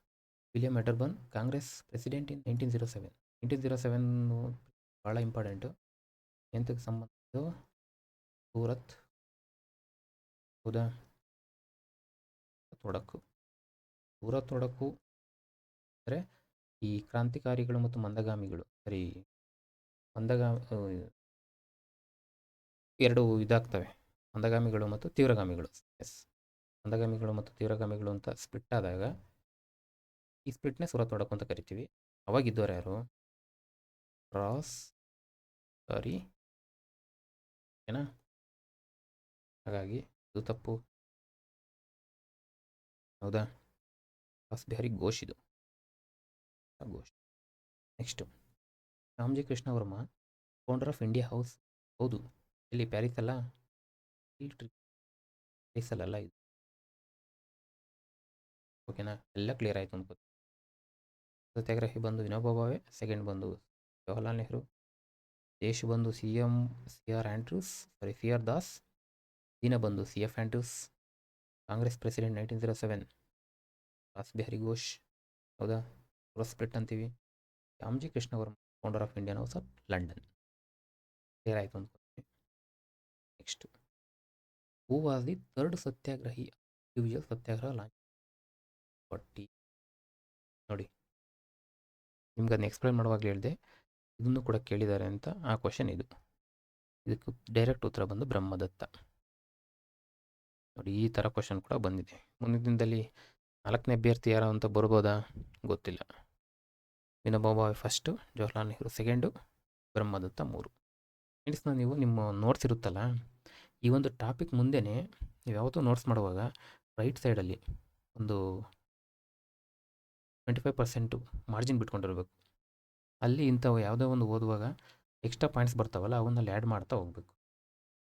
William Wedderburn, Congress president in 1907. 1907 ಭಾಳ ಇಂಪಾರ್ಟೆಂಟು. ಎಂತಕ್ಕೆ ಸಂಬಂಧ? ಸೂರತ್. ಹೌದಾ? ತೊಡಕು. ಸೂರತ್ ತೊಡಕು ಅಂದರೆ ಈ ಕ್ರಾಂತಿಕಾರಿಗಳು ಮತ್ತು ಮಂದಗಾಮಿಗಳು ಎರಡು ಇದಾಗ್ತವೆ, ಮಂದಗಾಮಿಗಳು ಮತ್ತು ತೀವ್ರಗಾಮಿಗಳು. ಎಸ್, ಮಂದಗಾಮಿಗಳು ಮತ್ತು ತೀವ್ರಗಾಮಿಗಳು ಅಂತ ಸ್ಪ್ಲಿಟ್ ಆದಾಗ ಈ ಸ್ಪ್ಲಿಟ್ನೇ ಸೂರತ್ ತೊಡಕು ಅಂತ ಕರಿತೀವಿ. ಅವಾಗಿದ್ದವ್ರು ಯಾರು? ರಾಸ್ ಸಾರಿ ಏನಾ? ಹಾಗಾಗಿ ಇದು ತಪ್ಪು. ಹೌದಾ? ರಾಸ್ ಬಿಹಾರಿ ಘೋಷ್ ಇದು. Ghosh. Next, Ramji Krishna Varma, founder of India House. ಹೌದು, ಇಲ್ಲಿ ಪ್ಯಾರಿಸ್ ಅಲ್ಲ, ಇಲ್ಲಿ ಪ್ಯಾರಿಸಲ್ಲ ಇದು. ಓಕೆನಾ? ಎಲ್ಲ ಕ್ಲಿಯರ್ ಆಯಿತು ಅನ್ಕೋ. ಸತ್ಯಾಗ್ರಹಿ ಬಂದು ವಿನೋಬಾ ಭಾವೆ, ಸೆಕೆಂಡ್ ಬಂದು ಜವಾಹರ್ಲಾಲ್ ನೆಹರು, ದೇಶ ಬಂದು CR Das, Deena Bandhu CF Andrews, Congress president 1907 Ras Bihari Ghosh. ಹೌದಾ? ಸ್ಪ್ಲಿಟ್ ಅಂತೀವಿ. Ramji Krishna Varma, founder of Indian house of London. Clear ಆಯಿತು ಅಂದ್ಕೊಳ್ತೀನಿ. Next, who was the third satyagrahi individual satyagraha launch? ನೋಡಿ, ನಿಮ್ಗೆ ಅದನ್ನ ಎಕ್ಸ್ಪ್ಲೈನ್ ಮಾಡುವಾಗಲೇ ಹೇಳಿದೆ, ಇದನ್ನು ಕೂಡ ಕೇಳಿದ್ದಾರೆ ಅಂತ. ಆ ಕ್ವಶನ್ ಇದು. ಇದಕ್ಕೆ ಡೈರೆಕ್ಟ್ ಉತ್ತರ ಬಂದು ಬ್ರಹ್ಮದತ್ತ. ನೋಡಿ, ಈ ಥರ ಕ್ವಶನ್ ಕೂಡ ಬಂದಿದೆ. ಮುಂದಿನ ದಿನದಲ್ಲಿ 4ನೇ ಅಭ್ಯರ್ಥಿ ಯಾರು ಅಂತ ಬರ್ಬೋದಾ ಗೊತ್ತಿಲ್ಲ. Vinoba Bhave first, Jawaharlal Nehru second, Brahmadatta 3. Friends, ನೀವು ನಿಮ್ಮ ನೋಟ್ಸ್ ಇರುತ್ತಲ್ಲ, ಈ ಒಂದು ಟಾಪಿಕ್ ಮುಂದೆನೇ ನೀವು ಯಾವತ್ತೂ ನೋಟ್ಸ್ ಮಾಡುವಾಗ ರೈಟ್ ಸೈಡಲ್ಲಿ ಒಂದು 25% ಮಾರ್ಜಿನ್ ಬಿಟ್ಕೊಂಡಿರಬೇಕು. ಅಲ್ಲಿ ಇಂಥವು ಯಾವುದೋ ಒಂದು ಓದುವಾಗ ಎಕ್ಸ್ಟ್ರಾ ಪಾಯಿಂಟ್ಸ್ ಬರ್ತಾವಲ್ಲ, ಅವನ್ನಲ್ಲಿ ಆ್ಯಡ್ ಮಾಡ್ತಾ ಹೋಗಬೇಕು.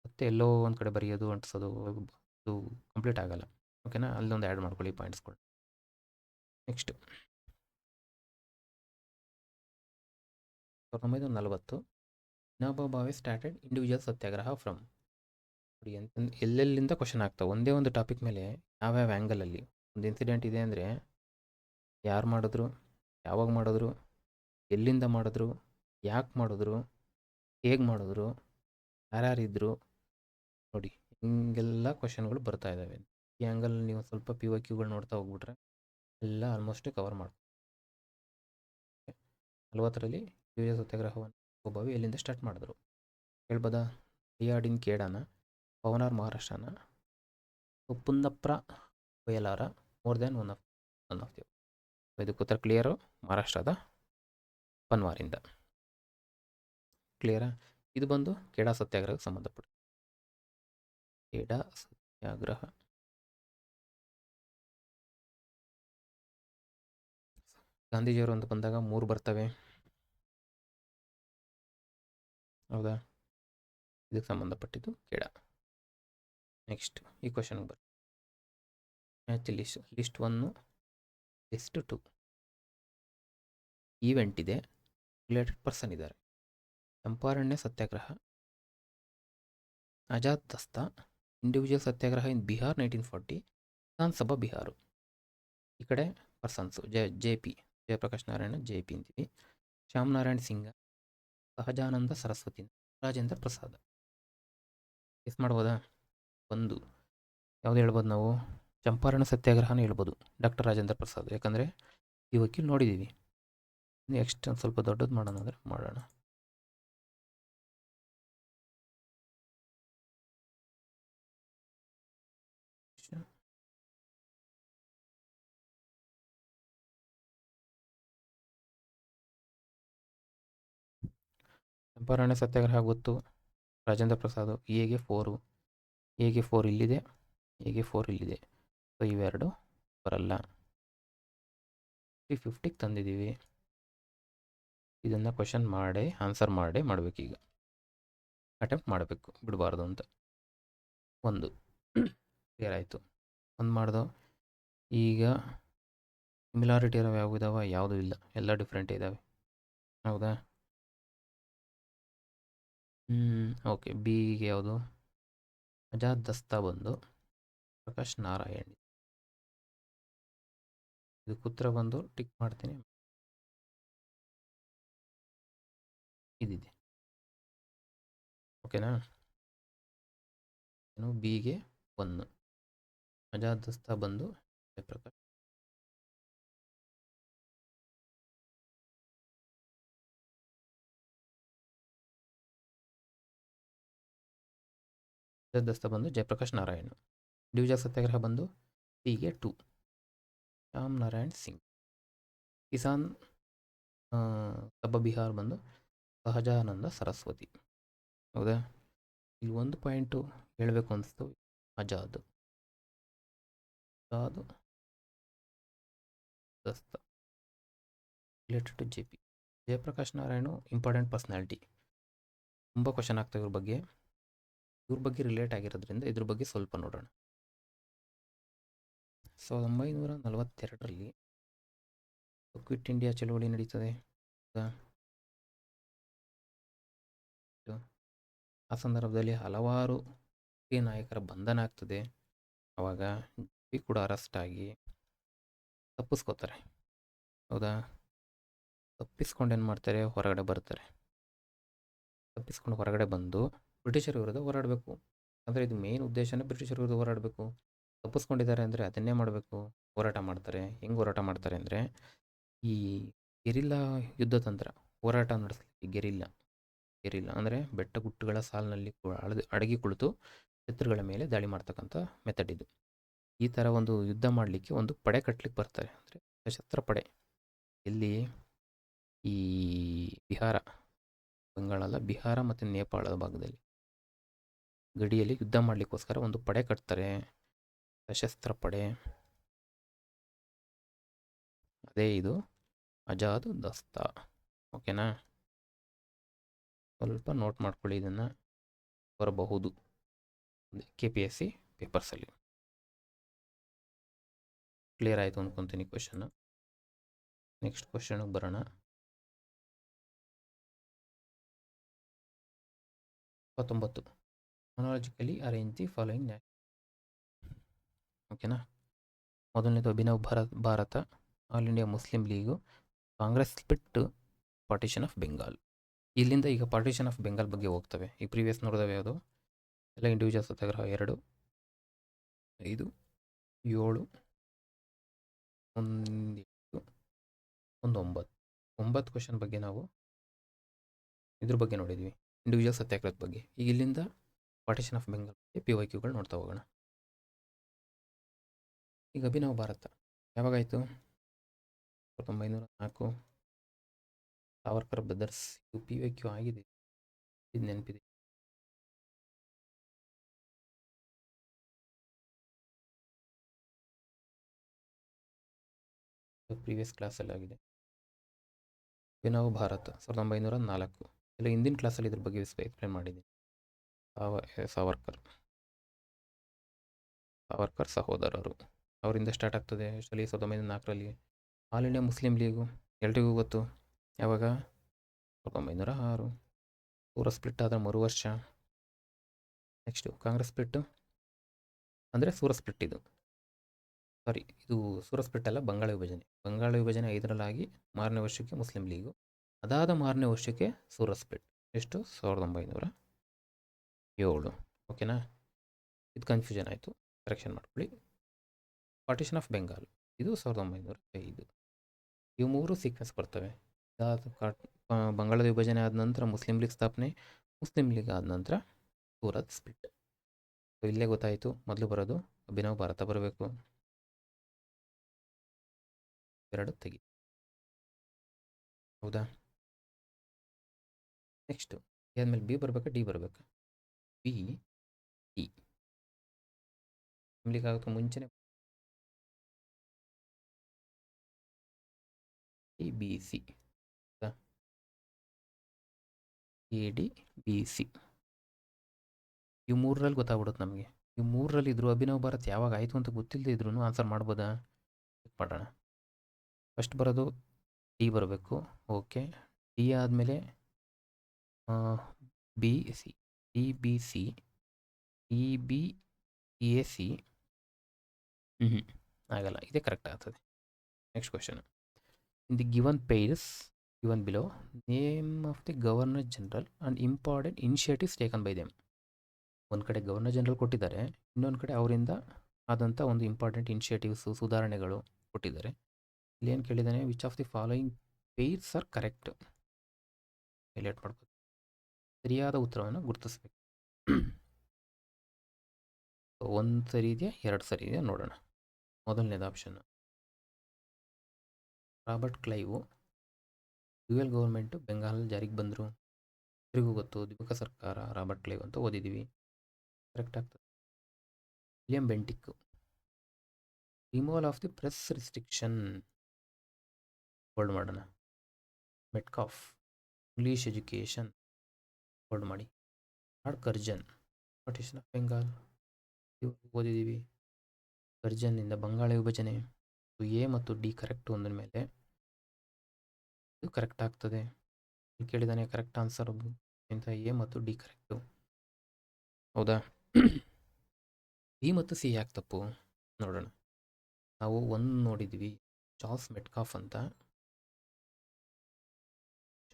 ಮತ್ತೆ ಎಲ್ಲೋ ಒಂದು ಕಡೆ ಬರೆಯೋದು ಅಂಟಿಸೋದು ಅದು ಕಂಪ್ಲೀಟ್ ಆಗಲ್ಲ. ಓಕೆನಾ? ಅಲ್ಲೊಂದು ಆ್ಯಡ್ ಮಾಡ್ಕೊಳ್ಳಿ ಪಾಯಿಂಟ್ಸ್ಗಳು. Next 1940 Vinoba Bhave started individual satyagraha from. ನೋಡಿ, ಎಲ್ಲೆಲ್ಲಿಂದ ಕ್ವಶನ್ ಆಗ್ತಾವೆ ಒಂದೇ ಒಂದು ಟಾಪಿಕ್ ಮೇಲೆ. ಯಾವ್ಯಾವ ಆ್ಯಂಗಲಲ್ಲಿ ಒಂದು ಇನ್ಸಿಡೆಂಟ್ ಇದೆ ಅಂದರೆ ಯಾರು ಮಾಡಿದ್ರು, ಯಾವಾಗ ಮಾಡಿದ್ರು, ಎಲ್ಲಿಂದ ಮಾಡಿದ್ರು, ಯಾಕೆ ಮಾಡಿದ್ರು, ಹೇಗೆ ಮಾಡಿದ್ರು, ಯಾರ್ಯಾರಿದ್ರು, ನೋಡಿ ಹಿಂಗೆಲ್ಲ ಕ್ವಶನ್ಗಳು ಬರ್ತಾ ಇದ್ದಾವೆ. ಈ ಆ್ಯಂಗಲ್ ನೀವು ಸ್ವಲ್ಪ PYQಗಳು ನೋಡ್ತಾ ಹೋಗ್ಬಿಟ್ರೆ ಎಲ್ಲ ಆಲ್ಮೋಸ್ಟ್ ಕವರ್ ಮಾಡಿ. 40ರಲ್ಲಿ ಇಂಡಿವಿಜುವಲ್ ಸತ್ಯಾಗ್ರಹವನ್ನು ಒಬ್ಬವಿ ಎಲ್ಲಿಂದ ಸ್ಟಾರ್ಟ್ ಮಾಡಿದ್ರು ಹೇಳ್ಬೋದಾ? ಅಯ್ಯಾಡಿನ್ ಕೇಡಾನ, ಪವನಾರ್ ಮಹಾರಾಷ್ಟ್ರನ, Punnapra Vayalar, more than one of the. ಇದಕ್ಕೆ ಉತ್ತರ ಕ್ಲಿಯರು, ಮಹಾರಾಷ್ಟ್ರದ ಪನ್ವಾರಿಂದ. ಕ್ಲಿಯರಾ? ಇದು ಬಂದು ಕೇಡಾ ಸತ್ಯಾಗ್ರಹಕ್ಕೆ ಸಂಬಂಧಪಟ್ಟ. ಕೇಡಾ ಸತ್ಯಾಗ್ರಹ ಗಾಂಧೀಜಿಯವರು ಅಂತ ಬಂದಾಗ 3 ಬರ್ತವೆ, ಹೌದಾ? ಇದಕ್ಕೆ ಸಂಬಂಧಪಟ್ಟಿದ್ದು ಕೇಡಾ. ನೆಕ್ಸ್ಟ್ ಈ ಕ್ವಶನ್ಗೆ ಬರ್ ಮ್ಯಾಚ್ ಲಿಸ್ಟ್ 1, ಲಿಸ್ಟ್ 2. ಈವೆಂಟ್ ಇದೆ, ರಿಲೇಟೆಡ್ ಪರ್ಸನ್ ಇದ್ದಾರೆ. ಚಂಪಾರಣ್ಯ ಸತ್ಯಾಗ್ರಹ, ಆಜಾದ್ ದಸ್ತಾ, ಇಂಡಿವಿಜುವಲ್ ಸತ್ಯಾಗ್ರಹ ಇನ್ ಬಿಹಾರ್ 1940, ವಿಧಾನಸಭಾ ಬಿಹಾರ. ಈ ಕಡೆ persons JP, Jayaprakash Narayan JP ಅಂತೀವಿ. ಶ್ಯಾಮ್ ನಾರಾಯಣ್ ಸಿಂಗ, ಸಹಜಾನಂದ ಸರಸ್ವತಿ, ರಾಜೇಂದ್ರ ಪ್ರಸಾದ್. ಗೆಸ್ ಮಾಡ್ಬೋದಾ? ಒಂದು ಯಾವುದು ಹೇಳ್ಬೋದು ನಾವು? ಚಂಪಾರಣ ಸತ್ಯಾಗ್ರಹನ ಹೇಳ್ಬೋದು, ಡಾಕ್ಟರ್ ರಾಜೇಂದ್ರ ಪ್ರಸಾದ್. ಯಾಕಂದರೆ ಈ ವಕೀಲ್ ನೋಡಿದ್ದೀವಿ. ನೆಕ್ಸ್ಟ್ ಒಂದು ಸ್ವಲ್ಪ ದೊಡ್ಡದು ಮಾಡೋಣ ಅಂದರೆ ಮಾಡೋಣ. ಚಂಪಾರಣ್ಯ ಸತ್ಯಾಗ್ರಹ ಗೊತ್ತು, ರಾಜೇಂದ್ರ ಪ್ರಸಾದ್. ಎಗೆ 4 ಇಲ್ಲಿದೆ, ಎಗೆ 4 ಇಲ್ಲಿದೆ. ಸೊ ಇವೆರಡು ಬರಲ್ಲ. 350ಗೆ ತಂದಿದ್ದೀವಿ. ಇದನ್ನು ಕ್ವಶನ್ ಮಾಡಿ ಆನ್ಸರ್ ಮಾಡಬೇಕು. ಈಗ ಅಟೆಂಪ್ಟ್ ಮಾಡಬೇಕು, ಬಿಡಬಾರ್ದು ಅಂತ. ಒಂದು ಕ್ಲಿಯರ್ ಆಯಿತು. ಒಂದು ಮಾಡ್ದೋ. ಈಗ ಸಿಮಿಲಾರಿಟಿ ಇರೋವು ಯಾವ ಇದಾವೆ? ಯಾವುದೂ ಇಲ್ಲ, ಎಲ್ಲ ಡಿಫ್ರೆಂಟ್ ಇದ್ದಾವೆ. ಹೌದಾ? ಓಕೆ. ಬಿಗೆ ಯಾವುದು? ಆಜಾದ್ ದಸ್ತಾ ಬಂದು ಪ್ರಕಾಶ್ ನಾರಾಯಣ್. ಇದಕ್ಕೆ ಉತ್ತರ ಬಂದು ಟಿಕ್ ಮಾಡ್ತೀನಿ. ಇದಿದೆ. ಓಕೆನಾ? ಏನು? ಬಿಗೆ 1, ಆಜಾದ್ ದಸ್ತಾ ಬಂದು ಜಯಪ್ರಕಾಶ್. ಆಜಾದ್ ದಸ್ತಾ ಬಂದು ಜಯಪ್ರಕಾಶ್ ನಾರಾಯಣ್. ಇಂಡಿವಿಜುವಲ್ ಸತ್ಯಾಗ್ರಹ ಬಂದು ಸಿಗೆ 2, ಶ್ಯಾಮ್ ನಾರಾಯಣ್ ಸಿಂಗ್. ಕಿಸಾನ್ ಸಭಾ ಬಿಹಾರ್ ಬಂದು ಸಹಜಾನಂದ ಸರಸ್ವತಿ. ಹೌದಾ? ಇಲ್ಲಿ ಒಂದು ಪಾಯಿಂಟು ಹೇಳಬೇಕು ಅನಿಸ್ತು. Azad Dasta related to JP. Jayaprakash Narayan important personality. ತುಂಬ ಕ್ವಶನ್ ಆಗ್ತವೆ ಇವ್ರ ಬಗ್ಗೆ. ಇವ್ರ ಬಗ್ಗೆ ರಿಲೇಟ್ ಆಗಿರೋದ್ರಿಂದ ಇದ್ರ ಬಗ್ಗೆ ಸ್ವಲ್ಪ ನೋಡೋಣ. 1942ರಲ್ಲಿ ಕ್ವಿಟ್ ಇಂಡಿಯಾ ಚಳವಳಿ ನಡೀತದೆ. ಆ ಸಂದರ್ಭದಲ್ಲಿ ಹಲವಾರು ಹಿರಿಯ ನಾಯಕರ ಬಂಧನ ಆಗ್ತದೆ. ಆವಾಗ JP ಕೂಡ ಅರೆಸ್ಟ್ ಆಗಿ ತಪ್ಪಿಸ್ಕೋತಾರೆ. ಹೌದಾ? ತಪ್ಪಿಸ್ಕೊಂಡು ಏನು ಮಾಡ್ತಾರೆ? ಹೊರಗಡೆ ಬರ್ತಾರೆ. ತಪ್ಪಿಸ್ಕೊಂಡು ಹೊರಗಡೆ ಬಂದು ಬ್ರಿಟಿಷರ ವಿರುದ್ಧ ಹೋರಾಡಬೇಕು. ಅಂದರೆ ಇದು ಮೇನ್ ಉದ್ದೇಶನೇ ಬ್ರಿಟಿಷರ ವಿರುದ್ಧ ಹೋರಾಡಬೇಕು. ತಪ್ಪಿಸ್ಕೊಂಡಿದ್ದಾರೆ ಅಂದರೆ ಅದನ್ನೇ ಮಾಡಬೇಕು, ಹೋರಾಟ ಮಾಡ್ತಾರೆ. ಹೆಂಗೆ ಹೋರಾಟ ಮಾಡ್ತಾರೆ ಅಂದರೆ, ಈ ಗೆರಿಲ್ಲಾ ಯುದ್ಧ ತಂತ್ರ, ಹೋರಾಟ ನಡೆಸಲಿಕ್ಕೆ ಗೆರಿಲ್ಲಾ ಅಂದರೆ ಬೆಟ್ಟ ಗುಟ್ಟುಗಳ ಸಾಲಿನಲ್ಲಿ ಅಡಗಿ ಕುಳಿತು ಶತ್ರುಗಳ ಮೇಲೆ ದಾಳಿ ಮಾಡ್ತಕ್ಕಂಥ ಮೆಥಡ್ ಇದು. ಈ ಥರ ಒಂದು ಯುದ್ಧ ಮಾಡಲಿಕ್ಕೆ ಒಂದು ಪಡೆ ಕಟ್ಟಲಿಕ್ಕೆ ಬರ್ತಾರೆ, ಅಂದರೆ ಸಶಸ್ತ್ರ ಪಡೆ. ಎಲ್ಲಿ? ಈ ಬಿಹಾರ, ಬಂಗಾಳ ಬಿಹಾರ ಮತ್ತು ನೇಪಾಳದ ಭಾಗದಲ್ಲಿ ಗಡಿಯಲ್ಲಿ ಯುದ್ಧ ಮಾಡಲಿಕ್ಕೋಸ್ಕರ ಒಂದು ಪಡೆ ಕಟ್ತಾರೆ, ಸಶಸ್ತ್ರ ಪಡೆ. ಅದೇ ಇದು ಆಜಾದ್ ದಸ್ತಾ. ಓಕೆನಾ? ಸ್ವಲ್ಪ ನೋಟ್ ಮಾಡ್ಕೊಳ್ಳಿ, ಇದನ್ನು ಬರಬಹುದು KPSC ಪೇಪರ್ಸಲ್ಲಿ. ಕ್ಲಿಯರ್ ಆಯಿತು ಅಂದ್ಕೊತೀನಿ ಕ್ವಶನ್ನು. ನೆಕ್ಸ್ಟ್ ಕ್ವಶನ್ಗೆ ಬರೋಣ. 19 ಕ್ರೊನಾಲಜಿಕಲಿ ಅರೇಂಜ್ ದಿ ಫಾಲೋಯಿಂಗ್. ಓಕೆನಾ? ಮೊದಲನೇದು Abhinav Bharat, all India Muslim league, Congress split, partition of Bengal. ಇಲ್ಲಿಂದ ಈಗ ಪಾರ್ಟಿಷನ್ ಆಫ್ ಬೆಂಗಾಲ್ ಬಗ್ಗೆ ಹೋಗ್ತವೆ. ಈ ಪ್ರೀವಿಯಸ್ ನೋಡಿದವೆ ಯಾವುದು ಎಲ್ಲ ಇಂಡಿವಿಜುವಲ್ ಸತ್ಯಾಗ್ರಹ 2, 5, 7, 1, 8, 9 ಕ್ವಶನ್ ಬಗ್ಗೆ ನಾವು ಇದ್ರ ಬಗ್ಗೆ ನೋಡಿದ್ವಿ, ಇಂಡಿವಿಜುವಲ್ ಸತ್ಯಾಗ್ರಹದ ಬಗ್ಗೆ. ಈಗ ಇಲ್ಲಿಂದ ಪಾರ್ಟಿಷನ್ ಆಫ್ ಬೆಂಗಾಲ್ ಬಗ್ಗೆ PYQಗಳು ನೋಡ್ತಾ ಹೋಗೋಣ. ಈಗ ಅಭಿನವ್ ಭಾರತ ಯಾವಾಗಾಯಿತು? 1904. ಸಾವರ್ಕರ್ ಬ್ರದರ್ಸ್. ಇದು PYQ ಆಗಿದೆ, ಇದು ನೆನಪಿದೆ. ಪ್ರೀವಿಯಸ್ ಕ್ಲಾಸಲ್ಲಿ ಆಗಿದೆ. ಅಭಿನವ್ ಭಾರತ 1904. ಎಲ್ಲ ಹಿಂದಿನ ಕ್ಲಾಸಲ್ಲಿ ಇದ್ರ ಬಗ್ಗೆ ಎಕ್ಸ್ಪ್ಲೇನ್ ಮಾಡಿದ್ದೀನಿ. ಸಾವರ್ಕರ್ ಸಹೋದರರು ಅವರಿಂದ ಸ್ಟಾರ್ಟ್ ಆಗ್ತದೆ. ಆ್ಯಕ್ಚುಲಿ 1904ರಲ್ಲಿ ಆಲ್ ಇಂಡಿಯಾ ಮುಸ್ಲಿಂ ಲೀಗು ಎಲ್ರಿಗೂ ಗೊತ್ತು. ಯಾವಾಗ? 1906. ಪೂರ ಸ್ಪ್ಲಿಟ್ ಆದ ಮರು ವರ್ಷ. ನೆಕ್ಸ್ಟು ಕಾಂಗ್ರೆಸ್ ಸ್ಪ್ಲಿಟ್ಟು ಅಂದರೆ ಸೂರ ಸ್ಪ್ಲಿಟ್. ಇದು ಸೂರ ಸ್ಪ್ಲಿಟ್ ಅಲ್ಲ, ಬಂಗಾಳ ವಿಭಜನೆ. ಬಂಗಾಳ ವಿಭಜನೆ 5ರಲ್ಲಾಗಿ 6ನೇ ವರ್ಷಕ್ಕೆ ಮುಸ್ಲಿಂ ಲೀಗು, ಅದಾದ 6ನೇ ವರ್ಷಕ್ಕೆ ಸೂರ ಸ್ಪ್ಲಿಟ್. ಎಷ್ಟು? 1907. ಓಕೆನಾ? ಇದು ಕನ್ಫ್ಯೂಷನ್ ಆಯಿತು, ಕರೆಕ್ಷನ್ ಮಾಡ್ಕೊಳ್ಳಿ. ಪಾರ್ಟಿಷನ್ ಆಫ್ ಬೆಂಗಾಲ್ ಇದು 1905. ಇವು 3 ಸೀಕ್ವೆನ್ಸ್ ಬರ್ತವೆ. ಬಂಗಾಳದ ವಿಭಜನೆ ಆದ ನಂತರ ಮುಸ್ಲಿಂ ಲೀಗ್ ಸ್ಥಾಪನೆ, ಮುಸ್ಲಿಂ ಲೀಗ್ ಆದ ನಂತರ ಸೂರತ್ ಸ್ಪ್ಲಿಟ್. ಇಲ್ಲೇ ಗೊತ್ತಾಯಿತು, ಮೊದಲು ಬರೋದು ಅಭಿನವ್ ಭಾರತ ಬರಬೇಕು. 2 ತೆಗಿ, ಹೌದಾ? ನೆಕ್ಸ್ಟು ಆದಮೇಲೆ B ಬರಬೇಕಾ D ಬರಬೇಕಾ? B, D. ಲೀಗ್ ಆಗೋಕ್ಕೆ ಮುಂಚೆನೇ ABC, ADBC. ಇವು 3ರಲ್ಲಿ ಗೊತ್ತಾಗ್ಬಿಡುತ್ತೆ ನಮಗೆ. ಇವು 3ರಲ್ಲಿ ಇದ್ರು ಅಭಿನವ್ ಭಾರತ್ ಯಾವಾಗ ಆಯಿತು ಅಂತ ಗೊತ್ತಿಲ್ಲದೆ ಇದ್ರೂ ಆನ್ಸರ್ ಮಾಡ್ಬೋದಾ? ಚೆಕ್ ಮಾಡೋಣ. ಫಸ್ಟ್ ಬರೋದು D ಬರಬೇಕು. ಓಕೆ, D ಆದಮೇಲೆ BC, DBC, DBAC. ಆಗಲ್ಲ, ಇದೇ ಕರೆಕ್ಟ್ ಆಗ್ತದೆ. Next question. In the given pages given below, name of the Governor General and important initiatives taken by them. ಒಂದು ಕಡೆ ಗವರ್ನರ್ ಜನರಲ್ ಕೊಟ್ಟಿದ್ದಾರೆ, ಇನ್ನೊಂದು ಕಡೆ ಅವರಿಂದ ಆದಂಥ ಒಂದು ಇಂಪಾರ್ಟೆಂಟ್ ಇನಿಷಿಯೇಟಿವ್ಸು, ಸುಧಾರಣೆಗಳು ಕೊಟ್ಟಿದ್ದಾರೆ. ಇಲ್ಲಿ ಏನು ಕೇಳಿದ್ದಾನೆ? Which of the following pairs are correct? Highlight ಮಾಡ್ಬೋದು. ಸರಿಯಾದ ಉತ್ತರವನ್ನು ಗುರುತಿಸ್ಬೇಕು. 1 ಸರಿ ಇದೆಯಾ, 2 ಸರಿ ಇದೆಯಾ ನೋಡೋಣ. ಮೊದಲನೇದು option Robert Clive. Dual government ಬೆಂಗಾಲಲ್ಲಿ ಜಾರಿಗೆ ಬಂದರು, ಎಲ್ರಿಗೂ ಗೊತ್ತು. ದ್ವಿಮುಖ ಸರ್ಕಾರ, ರಾಬರ್ಟ್ ಕ್ಲೈವ್ ಅಂತ ಓದಿದ್ದೀವಿ, ಕರೆಕ್ಟ್ ಆಗ್ತದೆ. William Bentinck, removal of the press restriction, hold ಮಾಡೋಣ. ಮೆಟ್ಕಾಫ್, ಇಂಗ್ಲೀಷ್ ಎಜುಕೇಷನ್, ಹೋಲ್ಡ್ ಮಾಡಿ. Lord Curzon, partition of Bengal ಓದಿದ್ದೀವಿ. ಕರ್ಜನ್ನಿಂದ ಬಂಗಾಳ ವಿಭಜನೆ. A ಮತ್ತು D ಕರೆಕ್ಟ್ ಒಂದ್ರ ಮೇಲೆ ಇದು ಕರೆಕ್ಟ್ ಆಗ್ತದೆ. ಕೇಳಿದಾನೆ ಕರೆಕ್ಟ್ ಆನ್ಸರ್ ಇಂಥ A ಮತ್ತು D ಕರೆಕ್ಟು, ಹೌದಾ? B ಮತ್ತು C ಯಾಕೆ ತಪ್ಪು ನೋಡೋಣ. ನಾವು ಒಂದು ನೋಡಿದ್ವಿ, ಚಾರ್ಲ್ಸ್ ಮೆಟ್ಕಾಫ್ ಅಂತ.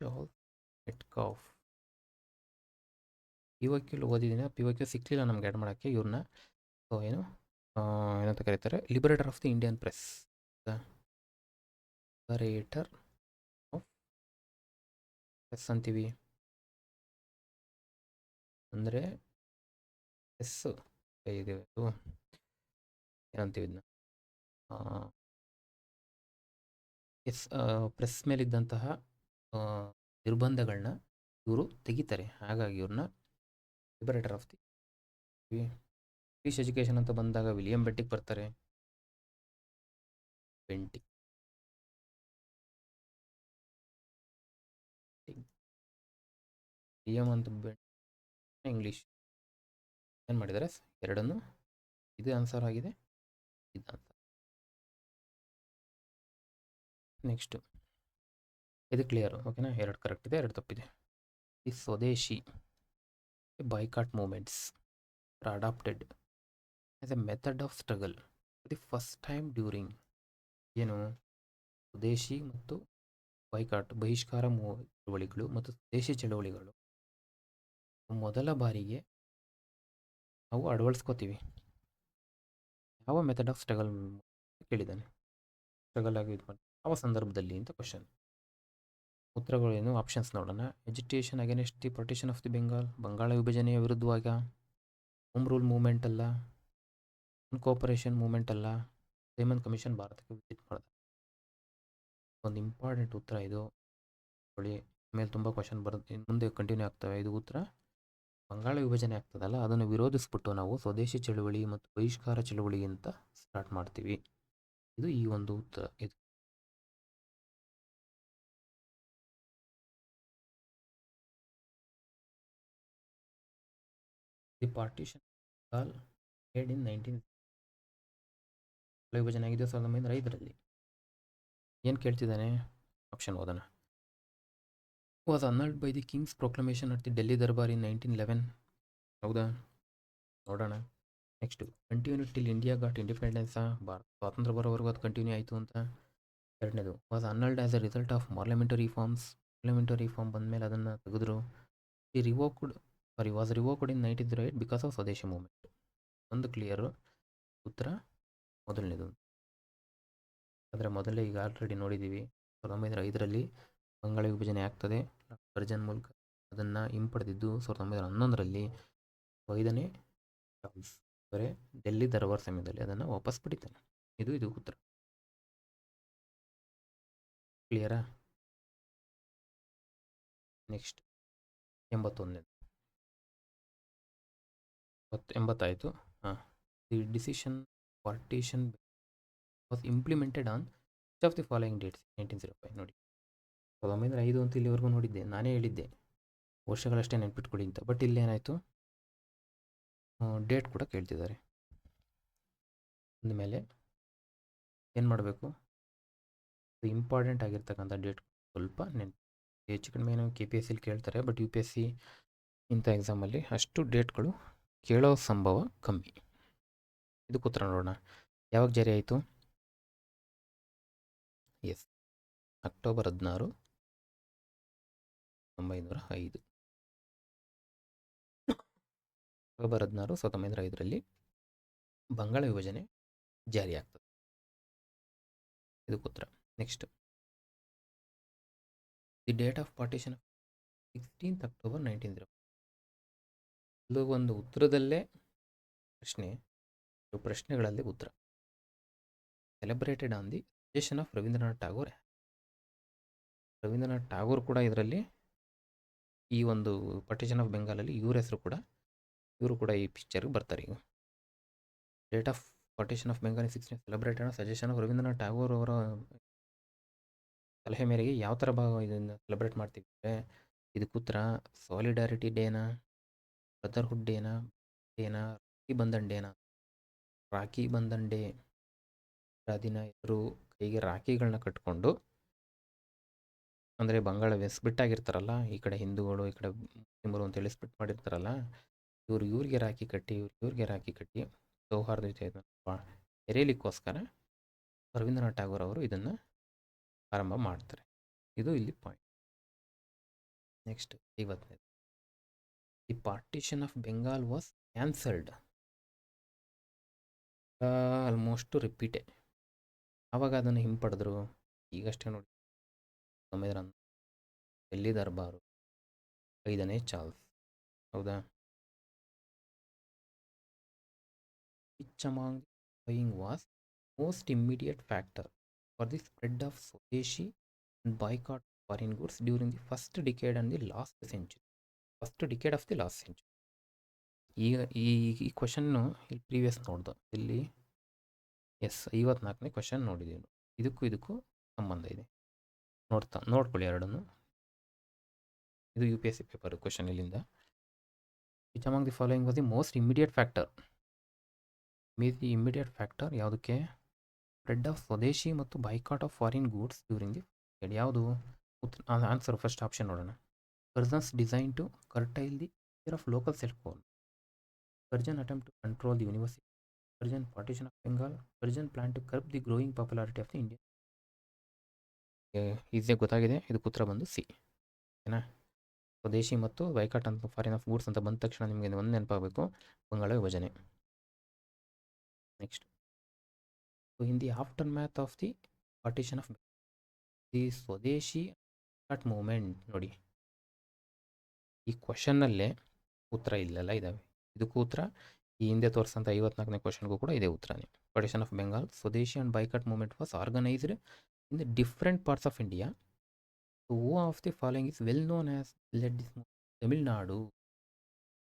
ಚಾರ್ಲ್ಸ್ ಮೆಟ್ಕಾಫ್ PYQ ಓದಿದ್ದೀನಿ. PYQ ಸಿಕ್ಕಲಿಲ್ಲ ನಮ್ಗೆ ಆ್ಯಡ್ ಮಾಡೋಕ್ಕೆ. ಇವ್ರನ್ನ ಏನಂತ ಕರೀತಾರೆ? Liberator of the Indian press. Liberator yes ಅಂತೀವಿ ಅಂದರೆ ಎಸ್ ಇದು ಏನಂತೀವಿ ಇದನ್ನ ಎಸ್ ಪ್ರೆಸ್ ಮೇಲಿದ್ದಂತಹ ನಿರ್ಬಂಧಗಳನ್ನ ಇವರು ತೆಗಿತಾರೆ. ಹಾಗಾಗಿ ಇವ್ರನ್ನ liberator of the British education ಅಂತ ಬಂದಾಗ ವಿಲಿಯಂ ಬೆಂಟಿಕ್ ಬರ್ತಾರೆ. ಬೆಂಟಿಕ್ ವಿಲಿಯಂ ಅಂತ ಇಂಗ್ಲೀಷ್ ಏನು ಮಾಡಿದ್ದಾರೆ ಎರಡನ್ನು. ಇದು ಆನ್ಸರ್ ಆಗಿದೆ, ಇದು ಆನ್ಸರ್. ನೆಕ್ಸ್ಟು ಇದು ಕ್ಲಿಯರು, ಓಕೆನಾ? ಎರಡು ಕರೆಕ್ಟ್ ಇದೆ, ಎರಡು ತಪ್ಪಿದೆ. ಈ Swadeshi boycott movements are adopted as a method of struggle the first time during ಏನು ಸ್ವದೇಶಿ ಮತ್ತು ಬಹಿಷ್ಕಾರ ಚಳವಳಿಗಳು ಮತ್ತು ಸ್ವದೇಶಿ ಚಳವಳಿಗಳು ಮೊದಲ ಬಾರಿಗೆ ನಾವು ಅಳವಡಿಸ್ಕೋತೀವಿ. ಯಾವ ಮೆಥಡ್ ಆಫ್ ಸ್ಟ್ರಗಲ್ ಕೇಳಿದ್ದಾನೆ, ಸ್ಟ್ರಗಲ್ ಆಗಿ ಇದು ಮಾಡಿ ಯಾವ ಸಂದರ್ಭದಲ್ಲಿ ಅಂತ ಕ್ವಶನ್. ಉತ್ತರಗಳೇನು? ಆಪ್ಷನ್ಸ್ ನೋಡೋಣ. Agitation against the partition of the Bengal, ಬಂಗಾಳ ವಿಭಜನೆಯ ವಿರುದ್ಧವಾಗ. ಹೋಮ್ ರೂಲ್ ಮೂವ್ಮೆಂಟ್ ಅಲ್ಲ, ಕೋಆಪರೇಷನ್ ಮೂವ್ಮೆಂಟ್ ಅಲ್ಲ, ಸೈಮನ್ ಕಮಿಷನ್ ಭಾರತಕ್ಕೆ ವಿಸಿಟ್ ಮಾಡಿದ. ಒಂದು ಇಂಪಾರ್ಟೆಂಟ್ ಉತ್ತರ ಇದು ನೋಡಿ. ಮೇಲೆ ತುಂಬ ಕ್ವಶನ್ ಬರುತ್ತೆ, ಮುಂದೆ ಕಂಟಿನ್ಯೂ ಆಗ್ತವೆ. ಇದು ಉತ್ತರ ಬಂಗಾಳ ವಿಭಜನೆ ಆಗ್ತದಲ್ಲ, ಅದನ್ನು ವಿರೋಧಿಸ್ಬಿಟ್ಟು ನಾವು ಸ್ವದೇಶಿ ಚಳುವಳಿ ಮತ್ತು ಬಹಿಷ್ಕಾರ ಚಳುವಳಿ ಅಂತ ಸ್ಟಾರ್ಟ್ ಮಾಡ್ತೀವಿ. ಇದು ಈ ಒಂದು ಉತ್ತರ. ಇದು ದಿ ಪಾರ್ಟಿಷನ್ ಮೇಡ್ ಇನ್ 19 ವಿಭಜನೆ ಆಗಿದೆ 1905ರಲ್ಲಿ. ಏನು ಕೇಳ್ತಿದ್ದಾನೆ? ಆಪ್ಷನ್ ಓದೋಣ. Was annulled by the king's proclamation at the Delhi Durbar in 1911. ಹೌದಾ? ನೋಡೋಣ. Next continue till India got independence. ಭಾರತ ಸ್ವಾತಂತ್ರ್ಯ ಬರೋವರೆಗೂ ಅದು ಕಂಟಿನ್ಯೂ ಆಯಿತು ಅಂತ. ಎರಡನೇದು was annulled as a result of parliamentary reform ಬಂದಮೇಲೆ ಅದನ್ನು ತೆಗೆದ್ರು. Was revoked in 1908 because of Swadeshi movement. ಒಂದು ಕ್ಲಿಯರು ಉತ್ತರ ಮೊದಲನೇದು. ಆದರೆ ಮೊದಲೇ ಈಗ ಆಲ್ರೆಡಿ ನೋಡಿದ್ದೀವಿ, 1905ರಲ್ಲಿ ಬಂಗಾಳ ವಿಭಜನೆ ಆಗ್ತದೆ. ಕರ್ಜನ್ ಮೂಲಕ ಅದನ್ನು ಹಿಂಪಡೆದಿದ್ದು 1911ರಲ್ಲಿ 5ನೇ ಚಾರ್ಲ್ಸ್ ಅಂದರೆ ಡೆಲ್ಲಿ ದರ್ಬಾರ್ ಸಮಯದಲ್ಲಿ ಅದನ್ನು ವಾಪಸ್ ಪಡಿತಾನೆ. ಇದು ಉತ್ತರ. ಕ್ಲಿಯರಾ? ನೆಕ್ಸ್ಟ್ 81. 80 ಆಯಿತು. ಹಾಂ. The decision partition was implemented on which of the following dates 1905. ನೋಡಿ, 1905 ಅಂತ ಇಲ್ಲಿವರೆಗೂ ನೋಡಿದ್ದೆ, ನಾನೇ ಹೇಳಿದ್ದೆ ವರ್ಷಗಳಷ್ಟೇ ನೆನ್ಪಿಟ್ಕೊಳ್ಳಿ ಅಂತ. ಬಟ್ ಇಲ್ಲೇನಾಯಿತು, ಡೇಟ್ ಕೂಡ ಕೇಳ್ತಿದ್ದಾರೆ. ಅಂದಮೇಲೆ ಏನು ಮಾಡಬೇಕು? ಇಂಪಾರ್ಟೆಂಟ್ ಆಗಿರ್ತಕ್ಕಂಥ ಡೇಟ್ ಸ್ವಲ್ಪ ನೆನ್ಪು. ಹೆಚ್ಚು ಕಡಿಮೆ KPSC ಕೇಳ್ತಾರೆ, ಬಟ್ UPSC ಇಂಥ ಎಕ್ಸಾಮಲ್ಲಿ ಅಷ್ಟು ಡೇಟ್ಗಳು ಕೇಳೋ ಸಂಭವ ಕಮ್ಮಿ. ಇದಕ್ಕೆ ಉತ್ತರ ನೋಡೋಣ. ಯಾವಾಗ ಜಾರಿ ಆಯಿತು? Yes, October 16, 1905. ಅಕ್ಟೋಬರ್ 16, 1905ರಲ್ಲಿ ಬಂಗಾಳ ವಿಭಜನೆ ಜಾರಿಯಾಗ್ತದೆ. ಇದಕ್ಕೆ ಉತ್ತರ. Next the date of partition 16th October 1905. ಇದು ಒಂದು ಉತ್ತರದಲ್ಲೇ ಪ್ರಶ್ನೆಗಳಲ್ಲಿ ಉತ್ತರ. Celebrated on the suggestion of Rabindranath Tagore. Rabindranath Tagore ಕೂಡ ಇದರಲ್ಲಿ ಈ ಒಂದು ಪಾರ್ಟಿಷನ್ ಆಫ್ ಬೆಂಗಾಲಲ್ಲಿ ಇವರು ಕೂಡ ಈ ಪಿಕ್ಚರ್ಗೆ ಬರ್ತಾರೆ. ಈಗ date of partition of Bengal 16 celebrated on suggestion of Rabindranath Tagore ಅವರ ಸಲಹೆ ಮೇರೆಗೆ ಯಾವ ಥರ ಇದನ್ನು ಸೆಲೆಬ್ರೇಟ್ ಮಾಡ್ತೀವಿ ಅಂದರೆ, ಇದಕ್ಕೆ ಉತ್ತರ ಸಾಲಿಡಾರಿಟಿ ಡೇನಾ, ಬ್ರದರ್ಹುಡ್ ಡೇನಾ, ರಾಖಿ ಬಂಧನ್ ಡೇ ದಿನ ಎಲ್ಲರೂ ಕೈಗೆ ರಾಖಿಗಳನ್ನ ಕಟ್ಕೊಂಡು, ಅಂದರೆ ಬಂಗಾಳ ಬಿಟ್ಟಾಗಿರ್ತಾರಲ್ಲ, ಈ ಕಡೆ ಹಿಂದೂಗಳು ಈ ಕಡೆ ಮುಸ್ಲಿಮರು ಅಂತೇಳಿ ಸ್ಪ್ಲಿಟ್ ಮಾಡಿರ್ತಾರಲ್ಲ, ಇವ್ರಿಗೆ ರಾಖಿ ಕಟ್ಟಿ ಸೌಹಾರ್ದತೆ ಎರೆಯಲಿಕ್ಕೋಸ್ಕರ ರವೀಂದ್ರನಾಥ್ ಟಾಗೋರ್ ಅವರು ಇದನ್ನು ಆರಂಭ ಮಾಡ್ತಾರೆ. ಇದು ಇಲ್ಲಿ ಪಾಯಿಂಟ್. ನೆಕ್ಸ್ಟ್ 50ನೇ, the partition of Bengal was cancelled. Almost ರಿಪೀಟೇ. ಆವಾಗ ಅದನ್ನು ಹಿಂಪಡೆದ್ರು. ಈಗಷ್ಟೇ ನೋಡಿ, ಡೆಲ್ಲಿ ದರ್ಬಾರು, 5ನೇ ಚಾರ್ಲ್ಸ್. ಹೌದಾ? Which among following was most immediate factor for the spread of Swadeshi and boycott foreign goods during the first decade and the last century. First decade of the last century. ಈಗ ಈ question ಇಲ್ಲಿ previous ನೋಡ್ದು, ಇಲ್ಲಿ 54ನೇ question ನೋಡಿದ್ದೀವಿ. ಇದಕ್ಕೂ ಸಂಬಂಧ ಇದೆ, ನೋಡ್ಕೊಳ್ಳಿ ಎರಡನ್ನು. ಇದು UPSC ಪೇಪರ್ ಕ್ವಶನ್ ಇಲ್ಲಿಂದ. Which among the following was the most immediate factor. Immediate factor ಯಾವುದಕ್ಕೆ? ಸ್ಪ್ರೆಡ್ ಆಫ್ ಸ್ವದೇಶಿ ಮತ್ತು boycott of foreign goods during the ಯಾವುದು? ಆನ್ಸರ್ ಫಸ್ಟ್ ಆಪ್ಷನ್ ನೋಡೋಣ. Persons design to curtail the fear of local self government. Persian attempt to control the university. Persian partition of Bengal. Persian plan to curb the growing popularity of the Indian. ಈಸಿಯಾಗಿ ಗೊತ್ತಾಗಿದೆ. ಇದಕ್ಕೆ ಉತ್ತರ ಬಂದು C. ಓಕೆನಾ? ಸ್ವದೇಶಿ ಮತ್ತು boycott ಅಂತ foreign of goods ಅಂತ ಬಂದ ತಕ್ಷಣ ನಿಮಗೆ ಒಂದು ನೆನಪಾಗಬೇಕು, ಬಂಗಾಳ ವಿಭಜನೆ. Next, in the after math of the partition of the ಸ್ವದೇಶಿ ಬೈಕಾಟ್ ಮೂವ್ಮೆಂಟ್. ನೋಡಿ, ಈ ಕ್ವಶನ್ನಲ್ಲೇ ಉತ್ತರ ಇಲ್ಲೆಲ್ಲ ಇದ್ದಾವೆ. ಇದಕ್ಕೂ ಉತ್ತರ ಈ ಹಿಂದೆ ತೋರಿಸಂಥ 54ನೇ ಕ್ವಶನ್ಗೂ ಕೂಡ ಇದೇ ಉತ್ತರನೇ. Partition of Bengal, Swadeshi and boycott movement was organised in the different parts of India. Who of the following is well known as led this movement?